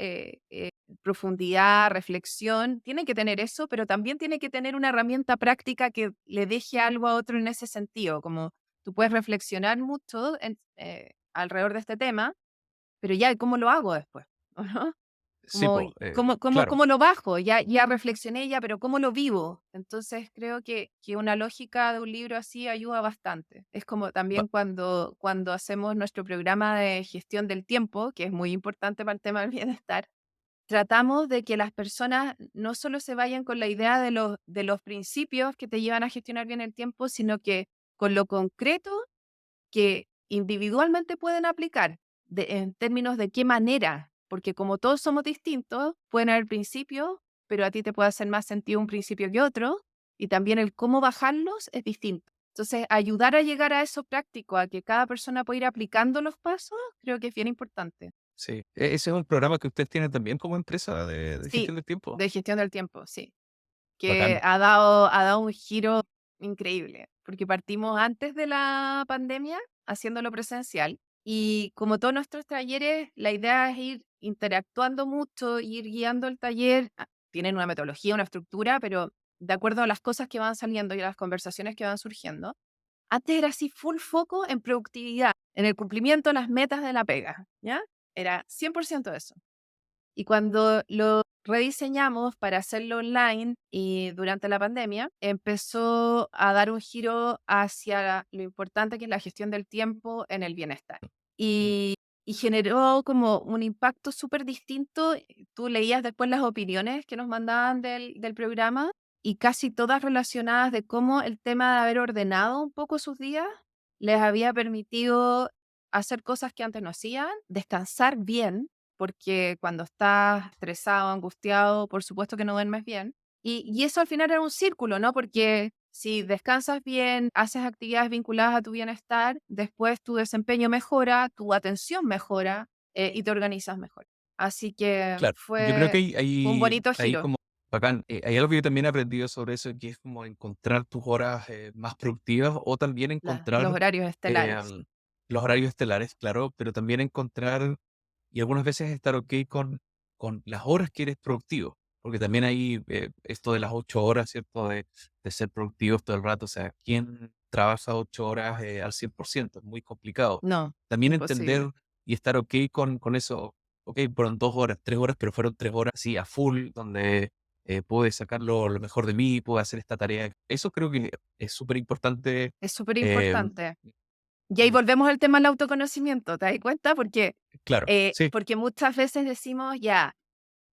profundidad, reflexión, tienen que tener eso, pero también tiene que tener una herramienta práctica que le deje algo a otro en ese sentido, como tú puedes reflexionar mucho alrededor de este tema, pero ya, ¿cómo lo hago después? ¿O no? sí, Como, po, claro. ¿cómo lo bajo? Ya reflexioné ya, pero ¿cómo lo vivo? Entonces creo que una lógica de un libro así ayuda bastante. Es como Va- también cuando hacemos nuestro programa de gestión del tiempo, que es muy importante para el tema del bienestar, tratamos de que las personas no solo se vayan con la idea de los principios que te llevan a gestionar bien el tiempo, sino que con lo concreto que individualmente pueden aplicar en términos de qué manera, porque como todos somos distintos, pueden haber principios, pero a ti te puede hacer más sentido un principio que otro, y también el cómo bajarlos es distinto. Entonces, ayudar a llegar a eso práctico, a que cada persona pueda ir aplicando los pasos, creo que es bien importante. sí. Ese es un programa que ustedes tienen también como empresa de Sí, gestión del tiempo. de gestión del tiempo, sí. Que Bacán. ha dado un giro increíble, porque partimos antes de la pandemia haciéndolo presencial y como todos nuestros talleres, la idea es ir interactuando mucho, ir guiando el taller. Tienen una metodología, una estructura, pero de acuerdo a las cosas que van saliendo y a las conversaciones que van surgiendo. Antes era así full foco en productividad, en el cumplimiento de las metas de la pega, ¿ya? Era 100% eso. Y cuando lo rediseñamos para hacerlo online y durante la pandemia, empezó a dar un giro hacia lo importante que es la gestión del tiempo en el bienestar. Mm, Y, y generó como un impacto súper distinto. Tú leías después las opiniones que nos mandaban del programa y casi todas relacionadas de cómo el tema de haber ordenado un poco sus días les había permitido hacer cosas que antes no hacían, descansar bien porque cuando estás estresado, angustiado, por supuesto que no duermes bien. Y eso al final era un círculo, ¿no? Porque si descansas bien, haces actividades vinculadas a tu bienestar, después tu desempeño mejora, tu atención mejora y te organizas mejor. Así que claro. Yo creo que fue un bonito ahí giro, como bacán. Hay algo que yo también he aprendido sobre eso, que es como encontrar tus horas más productivas o también los encontrar horarios estelares. em, los horarios estelares, claro, pero también encontrar y algunas veces estar okey con las horas que eres productivo, porque también hay, esto de las 8 horas, ¿cierto? De ser productivos todo el rato, o sea, ¿quién trabaja 8 horas, al 100%? Es muy complicado. No, También imposible. entender y estar okey con eso. Okey, fueron 2 horas, 3 horas, pero fueron 3 horas así a full, donde, pude sacar lo mejor de mí, pude hacer esta tarea. Eso creo que es súper importante. Es súper em, importante. Y ahí mm, volvemos al tema del autoconocimiento, ¿te das cuenta? claro, sí, Porque muchas veces decimos, ya,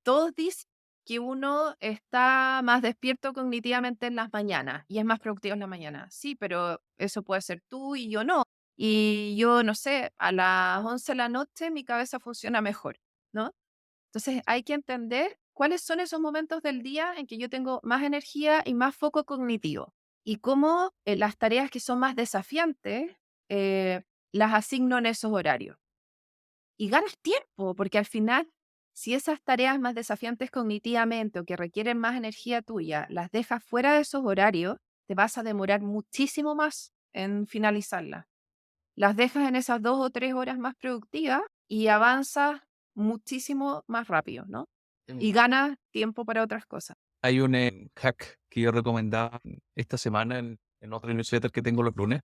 todos dicen que uno está más despierto cognitivamente en las mañanas y es más productivo en la mañana. Sí, pero eso puede ser tú y yo no. Y yo, no sé, a las 11 de la noche mi cabeza funciona mejor, ¿no? Entonces hay que entender cuáles son esos momentos del día en que yo tengo más energía y más foco cognitivo y cómo las tareas que son más desafiantes eh, las asigno en esos horarios. Y ganas tiempo, porque al final, si esas tareas más desafiantes cognitivamente o que requieren más energía tuya, las dejas fuera de esos horarios, te vas a demorar muchísimo más en finalizarlas. Las dejas en esas 2 o 3 horas más productivas y avanzas muchísimo más rápido, ¿no? mm. Y ganas tiempo para otras cosas. Hay un, hack que yo recomendaba esta semana en otro newsletter que tengo los lunes.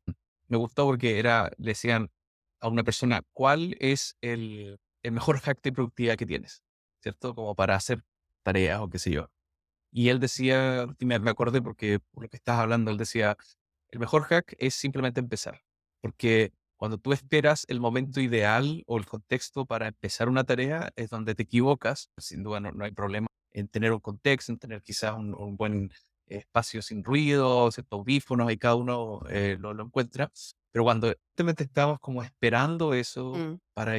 Me gustó porque le decían a una persona, ¿cuál es el mejor hack de productividad que tienes? ¿Cierto? Como para hacer tareas o qué sé yo. Y él decía, y me acordé porque por lo que estás hablando, él decía, el mejor hack es simplemente empezar. Porque cuando tú esperas el momento ideal o el contexto para empezar una tarea, es donde te equivocas. Sin duda no hay problema en tener un contexto, en tener quizás un buen espacio sin ruido, ciertos audífonos, y cada uno lo encuentra. Pero cuando simplemente estamos como esperando eso Mm. para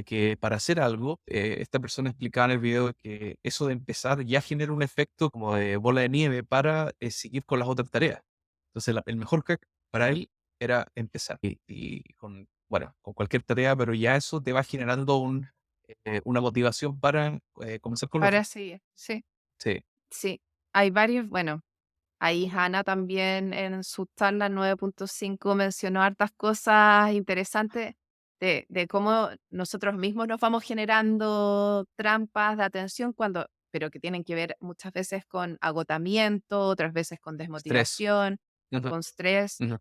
hacer algo, esta persona explicaba en el video que eso de empezar ya genera un efecto como de bola de nieve para seguir con las otras tareas. Entonces, el mejor hack para él era empezar. Y bueno, con cualquier tarea, pero ya eso te va generando una motivación para comenzar con lo otro. Para seguir, sí, Sí. sí. Hay varios, bueno, ahí Hannah también en su charla 9.5 mencionó hartas cosas interesantes de cómo nosotros mismos nos vamos generando trampas de atención pero que tienen que ver muchas veces con agotamiento, otras veces con Estrés. desmotivación, Ujú, con estrés, ujú.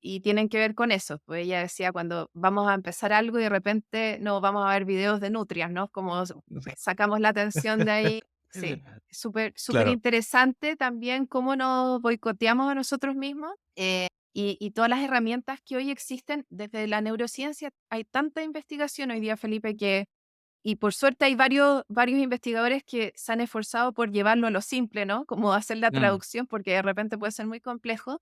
y tienen que ver con eso. Pues ella decía cuando vamos a empezar algo y de repente no vamos a ver videos de nutrias, ¿no? Como sacamos la atención de ahí. Sí, súper, súper Claro. interesante también cómo nos boicoteamos a nosotros mismos y todas las herramientas que hoy existen desde la neurociencia. Hay tanta investigación hoy día, Felipe, y por suerte hay varios investigadores que se han esforzado por llevarlo a lo simple, ¿no? Como hacer la Mm, traducción, porque de repente puede ser muy complejo,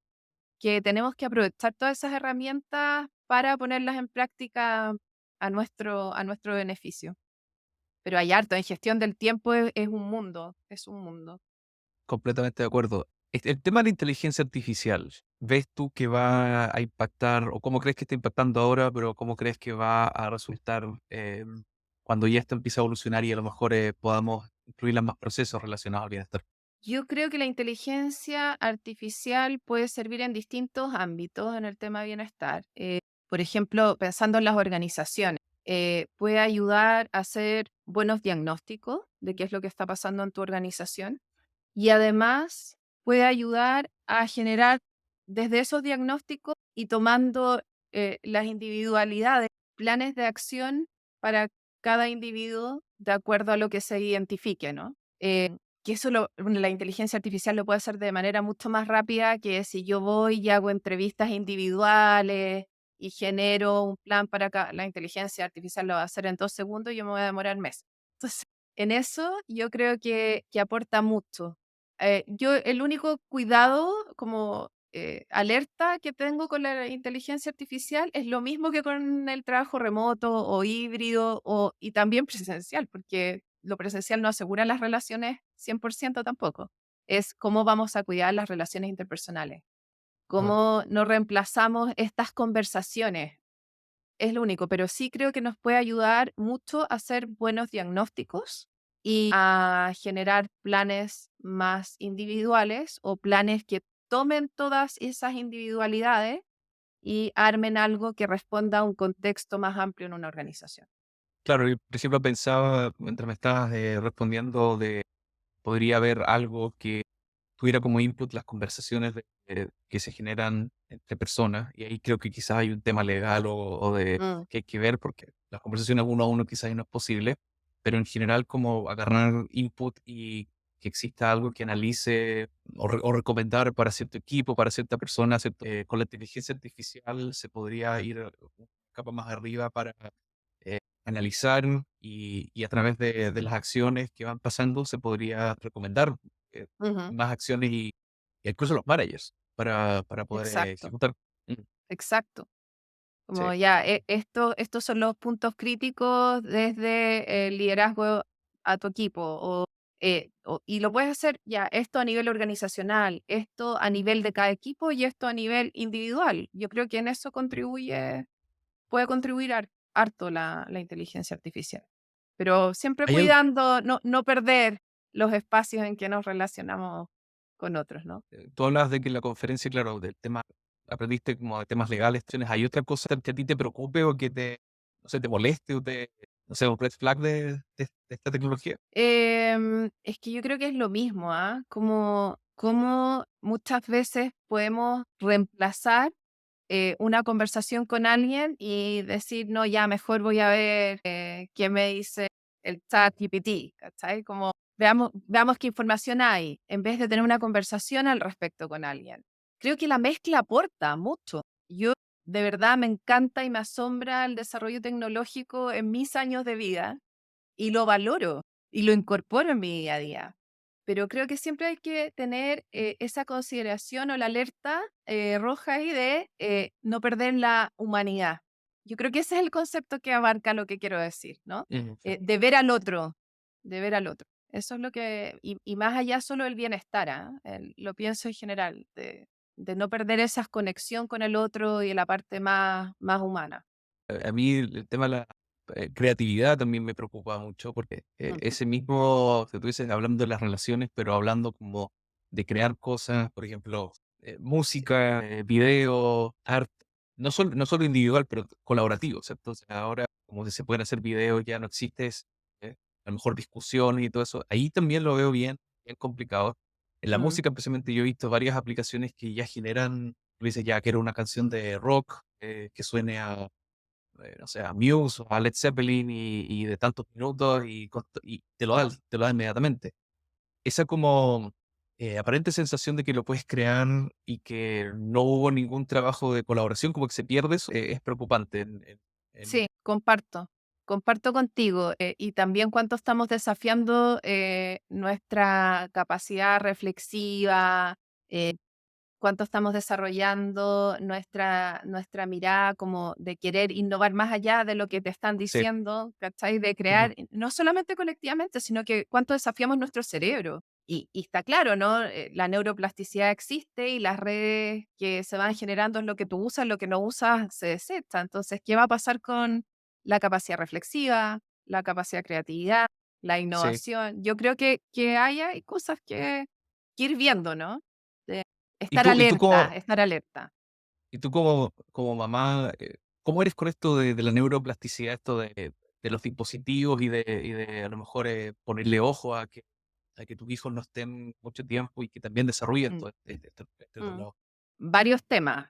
que tenemos que aprovechar todas esas herramientas para ponerlas en práctica a nuestro beneficio. Pero hay harto, en gestión del tiempo es un mundo, es un mundo. completamente de acuerdo. El tema de la inteligencia artificial, ¿ves tú que va a impactar, o cómo crees que está impactando ahora, pero cómo crees que va a resultar cuando ya esto empiece a evolucionar y a lo mejor podamos incluirla en más procesos relacionados al bienestar? Yo creo que la inteligencia artificial puede servir en distintos ámbitos en el tema de bienestar. Por ejemplo, pensando en las organizaciones, puede ayudar a hacer buenos diagnósticos de qué es lo que está pasando en tu organización y además puede ayudar a generar desde esos diagnósticos y tomando las individualidades, planes de acción para cada individuo de acuerdo a lo que se identifique, ¿no? Que eso bueno, la inteligencia artificial lo puede hacer de manera mucho más rápida que si yo voy y hago entrevistas individuales y genero un plan para la inteligencia artificial lo va a hacer en 2 segundos y yo me voy a demorar meses. Entonces, en eso yo creo que aporta mucho. Yo el único cuidado como alerta que tengo con la inteligencia artificial es lo mismo que con el trabajo remoto o híbrido y también presencial, porque lo presencial no asegura las relaciones 100% tampoco. Es cómo vamos a cuidar las relaciones interpersonales, Ajá. cómo no reemplazamos estas conversaciones. Es lo único, pero sí creo que nos puede ayudar mucho a hacer buenos diagnósticos y a generar planes más individuales o planes que tomen todas esas individualidades y armen algo que responda a un contexto más amplio en una organización. Claro, y por ejemplo pensaba, mientras me estabas respondiendo, de podría haber algo que tuviera como input las conversaciones que se generan entre personas, y ahí creo que quizás hay un tema legal o de Mm, que hay que ver, porque las conversaciones uno a uno quizás ahí no es posible, pero en general como agarrar input y que exista algo que analice o recomendar para cierto equipo, para cierta persona, con la inteligencia artificial se podría ir una capa más arriba para analizar y a través de las acciones que van pasando se podría recomendar eh, ujú, más acciones y incluso los managers para poder exacto, ejecutar. Mm, exacto. sí. Como ya, estos son los puntos críticos desde el liderazgo a tu equipo. Y lo puedes hacer ya, esto a nivel organizacional, esto a nivel de cada equipo y esto a nivel individual. Yo creo que en eso puede contribuir harto la inteligencia artificial. Pero siempre Hay al- cuidando no perder los espacios en que nos relacionamos con otros, ¿no? Tú hablas de que en la conferencia, claro, del tema, aprendiste como de temas legales. ¿Hay otra cosa que a ti te preocupe o que no sé, te moleste o no sé, un red flag de esta tecnología? Es que yo creo que es lo mismo, ¿ah? Como muchas veces podemos reemplazar una conversación con alguien y decir, no, ya mejor voy a ver qué me dice el chat GPT, ¿cachai? Como veamos qué información hay, en vez de tener una conversación al respecto con alguien. Creo que la mezcla aporta mucho. Yo de verdad me encanta y me asombra el desarrollo tecnológico en mis años de vida y lo valoro y lo incorporo en mi día a día. Pero creo que siempre hay que tener esa consideración o la alerta roja ahí de no perder la humanidad. Yo creo que ese es el concepto que abarca lo que quiero decir, ¿no? Ujú, sí. De ver al otro, de ver al otro. Eso es lo que, y más allá solo el bienestar, ¿ah? Lo pienso en general, de no perder esa conexión con el otro y la parte más humana. A mí el tema de la creatividad también me preocupa mucho porque Ujú. ese mismo, que tú dices, hablando de las relaciones, pero hablando como de crear cosas, por ejemplo, música, video, arte, no solo individual, pero colaborativo, ¿cierto? O sea, ahora como que se pueden hacer videos, ya no existe a lo mejor discusión y todo eso. Ahí también lo veo bien complicado. En la Mm, música, especialmente, yo he visto varias aplicaciones que ya generan, tú dices, ya quiero una canción de rock que suene no sé, a Muse o a Led Zeppelin y de tantos minutos y te lo da inmediatamente. Esa como aparente sensación de que lo puedes crear y que no hubo ningún trabajo de colaboración, como que se pierde eso, es preocupante en Sí, comparto contigo y también cuánto estamos desafiando nuestra capacidad reflexiva, eh, cuánto estamos desarrollando nuestra mirada como de querer innovar más allá de lo que te están sí, diciendo, ¿cachai? De ujú, crear, no solamente colectivamente, sino que cuánto desafiamos nuestro cerebro. Y está claro, ¿no? La neuroplasticidad existe y las redes que se van generando es lo que tú usas, lo que no usas se desecha. Entonces, ¿qué va a pasar con la capacidad reflexiva, la capacidad de creatividad, la Sí. innovación. Yo creo que hay cosas que ir viendo, ¿no? De ¿Y estar tú, y tú alerta, como, estar alerta. y tú como, como mamá, cómo eres con esto de la neuroplasticidad, esto de los dispositivos y de a lo mejor ponerle ojo a que tus hijos no estén mucho tiempo y que también desarrollen Mm, todo este otro mm. lado? Varios temas.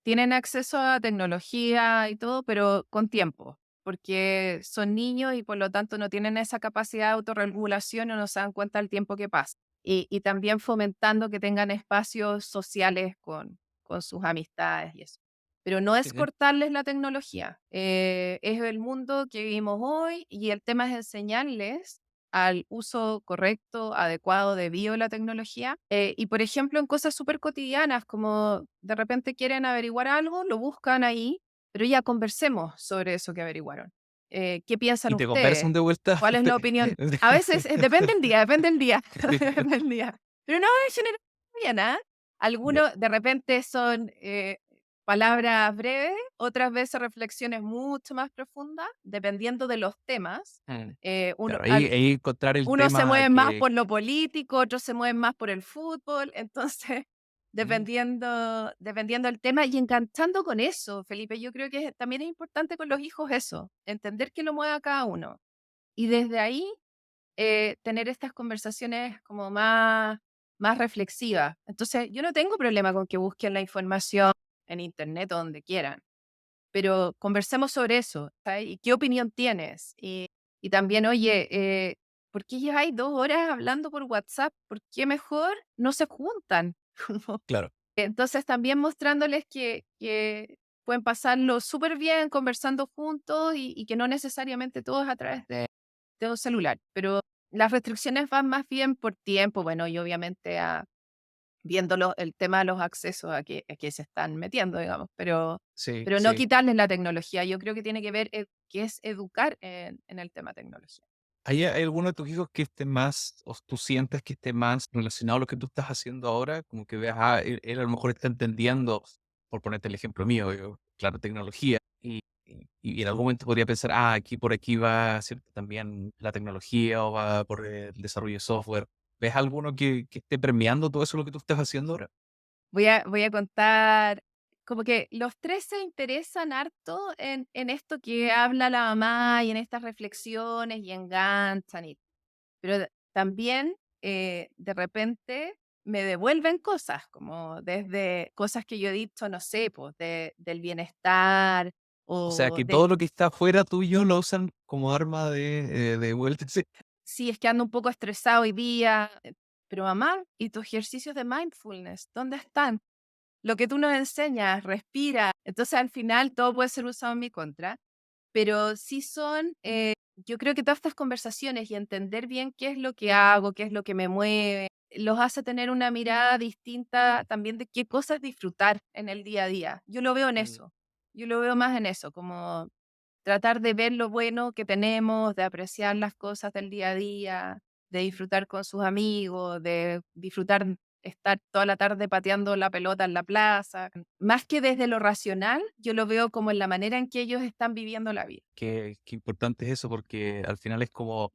Tienen acceso a tecnología y todo, pero con tiempo, porque son niños y por lo tanto no tienen esa capacidad de autorregulación o no se dan cuenta del tiempo que pasa. Y también fomentando que tengan espacios sociales con sus amistades y eso. Pero no Sí, es sí. cortarles la tecnología, es el mundo que vivimos hoy y el tema es enseñarles al uso correcto, adecuado, debido a la tecnología. Y por ejemplo, en cosas súper cotidianas, como de repente quieren averiguar algo, lo buscan ahí, pero ya conversemos sobre eso que averiguaron. ¿Qué piensan ¿Y te conversan ustedes? de vuelta? ¿Cuál es la opinión? A veces, depende del día, depende del día, Sí. depende del día. Pero no, en general, bien, ¿ah? Ya. Algunos de repente son palabras breves, otras veces reflexiones mucho más profundas, dependiendo de los temas. Mm. Uno, Claro, ahí encontrar el unos se tema mueven más que... por lo político, otros se mueven más por el fútbol, entonces, Mm, dependiendo del tema y enganchando con eso, Felipe, yo creo que también es importante con los hijos eso, entender que lo mueve a cada uno. Y desde ahí, tener estas conversaciones como más reflexivas. Entonces, yo no tengo problema con que busquen la información en internet o donde quieran, pero conversemos sobre eso, ¿sabes? ¿Y qué opinión tienes? Y también, oye, ¿por qué lleváis 2 horas hablando por WhatsApp? ¿Por qué mejor no se juntan? Como claro. entonces, también mostrándoles que pueden pasarlo súper bien conversando juntos y que no necesariamente todo es a través de un celular, pero las restricciones van más bien por tiempo, bueno, y obviamente viéndolo el tema de los accesos a que se están metiendo, digamos, Sí, pero no sí. quitarles la tecnología. Yo creo que tiene que ver, que es educar en el tema tecnología. ¿Hay alguno de tus hijos que esté más, o tú sientes que esté más relacionado a lo que tú estás haciendo ahora? Como que veas, él a lo mejor está entendiendo, por ponerte el ejemplo mío, yo, claro, tecnología, y en algún momento podría pensar, aquí por aquí va, ¿cierto? También la tecnología o va por el desarrollo de software. ¿Ves alguno que esté premiando todo eso lo que tú estás haciendo ahora? Voy a contar, como que los 3 se interesan harto en esto que habla la mamá y en estas reflexiones y enganchan pero también, de repente me devuelven cosas, como desde cosas que yo he dicho, no sé, pues, del bienestar O sea, o que de todo lo que está afuera tuyo lo usan como arma de vuelta. Sí. si es que ando un poco estresado hoy día, pero mamá, ¿y tus ejercicios de mindfulness? ¿Dónde están? Lo que tú nos enseñas, respira. Entonces, al final, todo puede ser usado en mi contra, pero sí son, yo creo que todas estas conversaciones y entender bien qué es lo que hago, qué es lo que me mueve, los hace tener una mirada distinta también de qué cosas disfrutar en el día a día. Yo lo veo en Mm, eso, yo lo veo más en eso, como tratar de ver lo bueno que tenemos, de apreciar las cosas del día a día, de disfrutar con sus amigos, de disfrutar estar toda la tarde pateando la pelota en la plaza. Más que desde lo racional, yo lo veo como en la manera en que ellos están viviendo la vida. qué importante es eso, porque al final es como...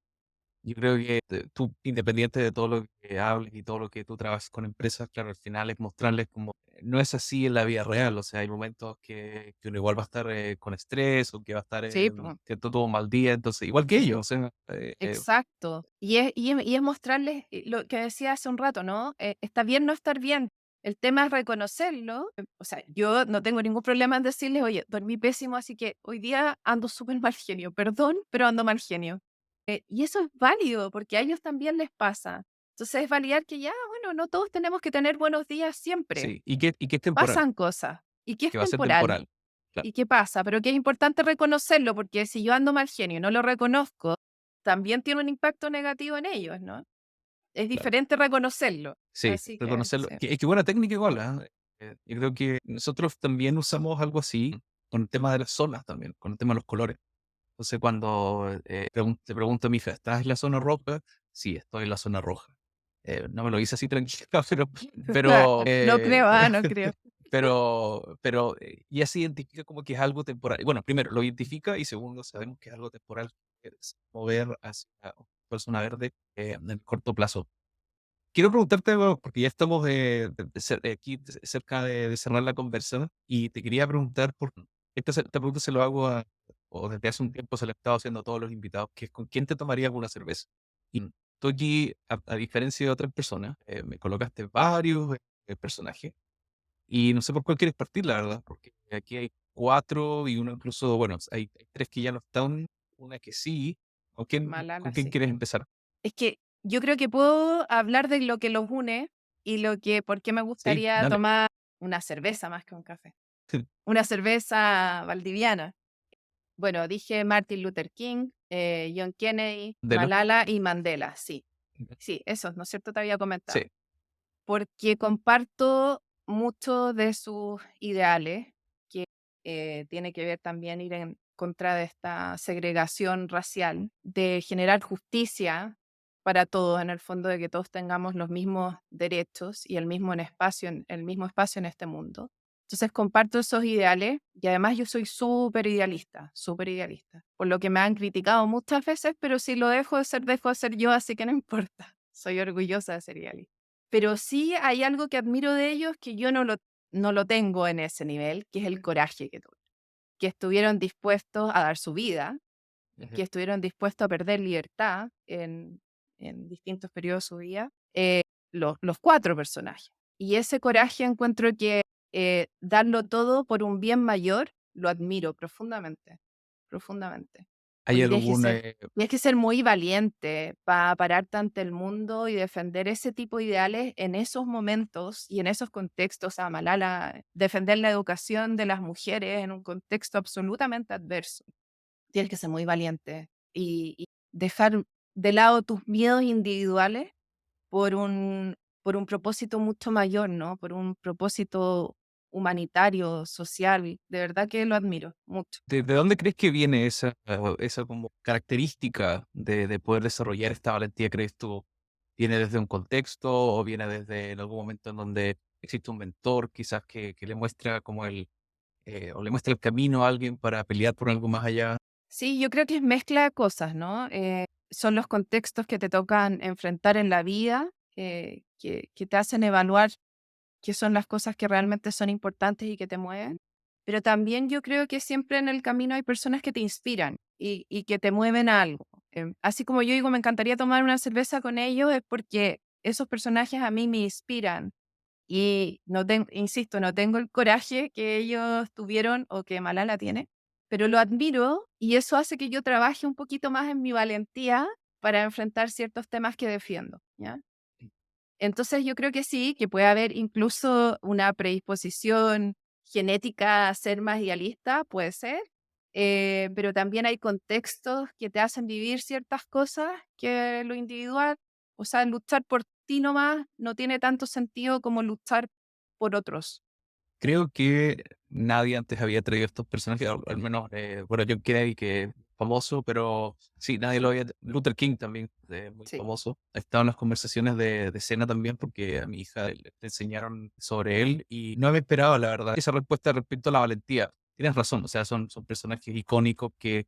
Yo creo que tú, independiente de todo lo que hables y todo lo que tú trabajas con empresas, claro, al final es mostrarles como no es así en la vida real. O sea, hay momentos que uno igual va a estar con estrés o que va a estar, Sí, po, que todo un mal día. Entonces, igual que ellos, o sea, exacto. Y es mostrarles lo que decía hace un rato, ¿no? Está bien no estar bien. El tema es reconocerlo. O sea, yo no tengo ningún problema en decirles, oye, dormí pésimo, así que hoy día ando súper mal genio. Perdón, pero ando mal genio. Y eso es válido, porque a ellos también les pasa. Entonces es validar que ya, bueno, no todos tenemos que tener buenos días siempre. sí, y que es temporal, Pasan cosas. Y que es que va a ser temporal. temporal. Claro, ¿Y qué pasa? Pero que es importante reconocerlo, porque si yo ando mal genio y no lo reconozco, también tiene un impacto negativo en ellos, ¿no? Es claro. diferente reconocerlo. Sí, Así que reconocerlo. sí. Es que buena técnica igual, ¿ah? Yo creo que nosotros también usamos algo así con el tema de las zonas también, con el tema de los colores. Entonces, cuando te pregunto a mi hija, ¿estás en la zona roja? Sí, estoy en la zona roja. No me lo hice así tranquila, pero, No creo, no creo. ya se identifica como que es algo temporal. Bueno, primero, lo identifica y segundo, sabemos que es algo temporal, que es mover hacia una persona verde en el corto plazo. Quiero preguntarte, bueno, porque ya estamos aquí cerca de cerrar la conversación y te quería preguntar, esta pregunta se lo hago o desde hace un tiempo se lo he estado haciendo a todos los invitados, que es ¿con quién te tomarías una cerveza? Y tú aquí, a diferencia de otras personas, me colocaste varios personajes y no sé por cuál quieres partir, la verdad, porque aquí hay cuatro y uno incluso, bueno, hay tres que ya no están, una que sí. ¿Con Malala, quién sí. quieres empezar? Es que yo creo que puedo hablar de lo que los une y por qué me Sí, gustaría dale. tomar una cerveza más que un café. Una cerveza valdiviana. Bueno, dije Martin Luther King, John Kennedy, Delo. Malala y Mandela, sí. Sí, esos, ¿no es cierto? Te había Sí. comentado. Porque comparto muchos de sus ideales, que tiene que ver también ir en contra de esta segregación racial, de generar justicia para todos, en el fondo de que todos tengamos los mismos derechos y el mismo espacio en este mundo. Entonces comparto esos ideales y además yo soy súper idealista, por lo que me han criticado muchas veces, pero si lo dejo de ser yo, así que no importa. Soy orgullosa de ser idealista. Pero sí hay algo que admiro de ellos que yo no lo tengo en ese nivel, que es el coraje que tuvieron, que estuvieron dispuestos a dar su vida, Ujú. que estuvieron dispuestos a perder libertad en distintos periodos de su vida, los 4 personajes. Y ese coraje encuentro que darlo todo por un bien mayor, lo admiro profundamente, profundamente. ¿Hay Porque algún, tienes que ser muy valiente para pararte ante el mundo y defender ese tipo de ideales en esos momentos y en esos contextos. A Malala, defender la educación de las mujeres en un contexto absolutamente adverso. Tienes que ser muy valiente y dejar de lado tus miedos individuales por por un propósito mucho mayor, ¿no? Por un propósito humanitario, social. De verdad que lo admiro mucho. de dónde crees que viene esa como característica de poder desarrollar esta valentía, crees tú? ¿Viene desde un contexto o viene desde en algún momento en donde existe un mentor quizás que le muestra como o le muestra el camino a alguien para pelear por algo más allá? Sí, yo creo que es mezcla de cosas, ¿no? Son los contextos que te tocan enfrentar en la vida, que te hacen evaluar qué son las cosas que realmente son importantes y que te mueven. Pero también yo creo que siempre en el camino hay personas que te inspiran y que te mueven a algo. Así como yo digo, me encantaría tomar una cerveza con ellos, es porque esos personajes a mí me inspiran. Y no tengo, insisto, no tengo el coraje que ellos tuvieron o que Malala tiene, pero lo admiro y eso hace que yo trabaje un poquito más en mi valentía para enfrentar ciertos temas que defiendo, ¿ya? Entonces yo creo que sí, que puede haber incluso una predisposición genética a ser más idealista, puede ser, pero también hay contextos que te hacen vivir ciertas cosas que lo individual, o sea, luchar por ti nomás no tiene tanto sentido como luchar por otros. Creo que nadie antes había traído estos personajes, al menos, bueno, John Kennedy, que es famoso, pero sí, nadie lo había. Luther King también, muy Sí. famoso. He estado en las conversaciones de cena también, porque a mi hija le enseñaron sobre él y no me esperaba, la verdad, esa respuesta respecto a la valentía. Tienes razón, o sea, son personajes icónicos que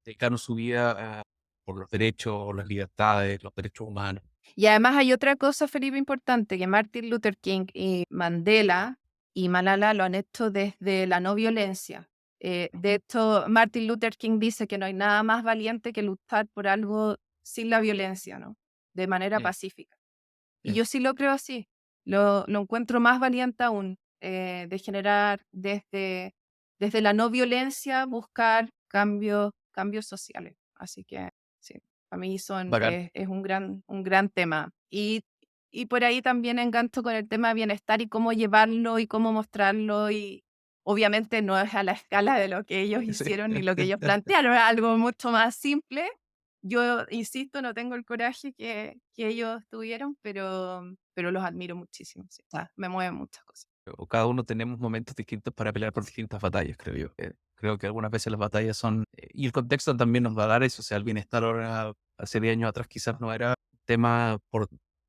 dedicaron su vida por los derechos, las libertades, los derechos humanos. Y además hay otra cosa, Felipe, importante, que Martin Luther King y Mandela y Malala lo han hecho desde la no violencia. De hecho, Martin Luther King dice que no hay nada más valiente que luchar por algo sin la violencia, ¿no? De manera Mm, pacífica. Y mm. yo sí lo creo así. Lo encuentro más valiente aún, de generar desde la no violencia, buscar cambios sociales. Así que sí, para mí Bacán. es un gran tema. Y por ahí también engancho con el tema de bienestar y cómo llevarlo y cómo mostrarlo. Y obviamente no es a la escala de lo que ellos Sí. hicieron ni lo que ellos plantearon, es algo mucho más simple. Yo insisto, no tengo el coraje que ellos tuvieron, pero los admiro muchísimo, sí. O sea, me mueven muchas cosas. O cada uno tenemos momentos distintos para pelear por distintas batallas, creo yo. Creo que algunas veces las batallas son, y el contexto también nos va a dar eso, o sea, el bienestar ahora, hace 10 años atrás quizás no era tema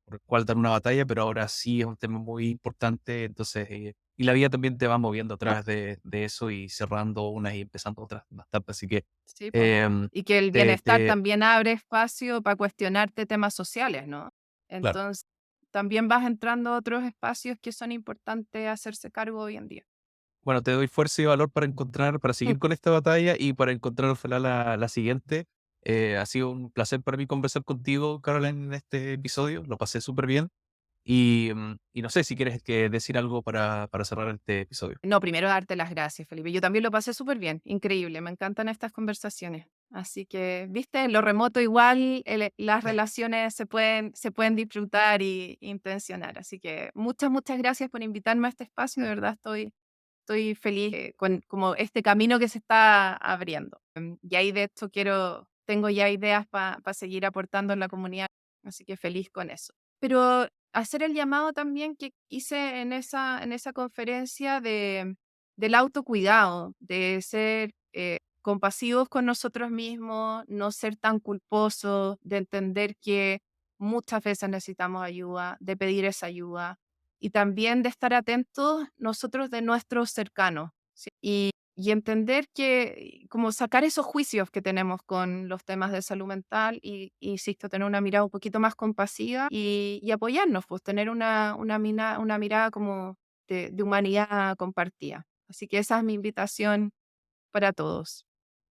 por el cual dar una batalla, pero ahora sí es un tema muy importante, entonces, y la vida también te va moviendo a través de eso y cerrando unas y empezando otras bastante, así que Sí, po. em, Y que el te, bienestar te- también abre espacio para cuestionarte temas sociales, ¿no? claro. Entonces, también vas entrando a otros espacios que son importantes hacerse cargo hoy en día. Bueno, te doy fuerza y valor para seguir con esta batalla y para encontrar ojalá la siguiente. Ha sido un placer para mí conversar contigo, Caroline, en este episodio. Lo pasé súper bien. Y no sé si quieres decir algo para cerrar este episodio. No, primero darte las gracias, Felipe. Yo también lo pasé súper bien, increíble, me encantan estas conversaciones. Así que, viste, en lo remoto igual las relaciones se pueden disfrutar y intencionar. Así que muchas gracias por invitarme a este espacio. De verdad estoy feliz con como este camino que se está abriendo. Y ahí de hecho tengo ya ideas para seguir aportando en la comunidad, así que feliz con eso. Pero hacer el llamado también que hice en esa conferencia del autocuidado, de ser compasivos con nosotros mismos, no ser tan culposos, de entender que muchas veces necesitamos ayuda, de pedir esa ayuda y también de estar atentos nosotros de nuestros cercanos, ¿sí? Y entender que, como sacar esos juicios que tenemos con los temas de salud mental y, insisto, tener una mirada un poquito más compasiva y apoyarnos, pues tener una mirada como de humanidad compartida. Así que esa es mi invitación para todos.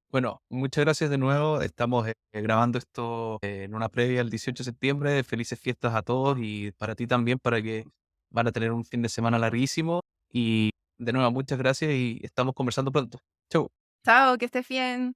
Bueno, muchas gracias de nuevo. Estamos grabando esto en una previa al 18 de septiembre. Felices fiestas a todos y para ti también, para que van a tener un fin de semana larguísimo. Y de nuevo, muchas gracias y estamos conversando pronto. Chau. Chao, que estés bien.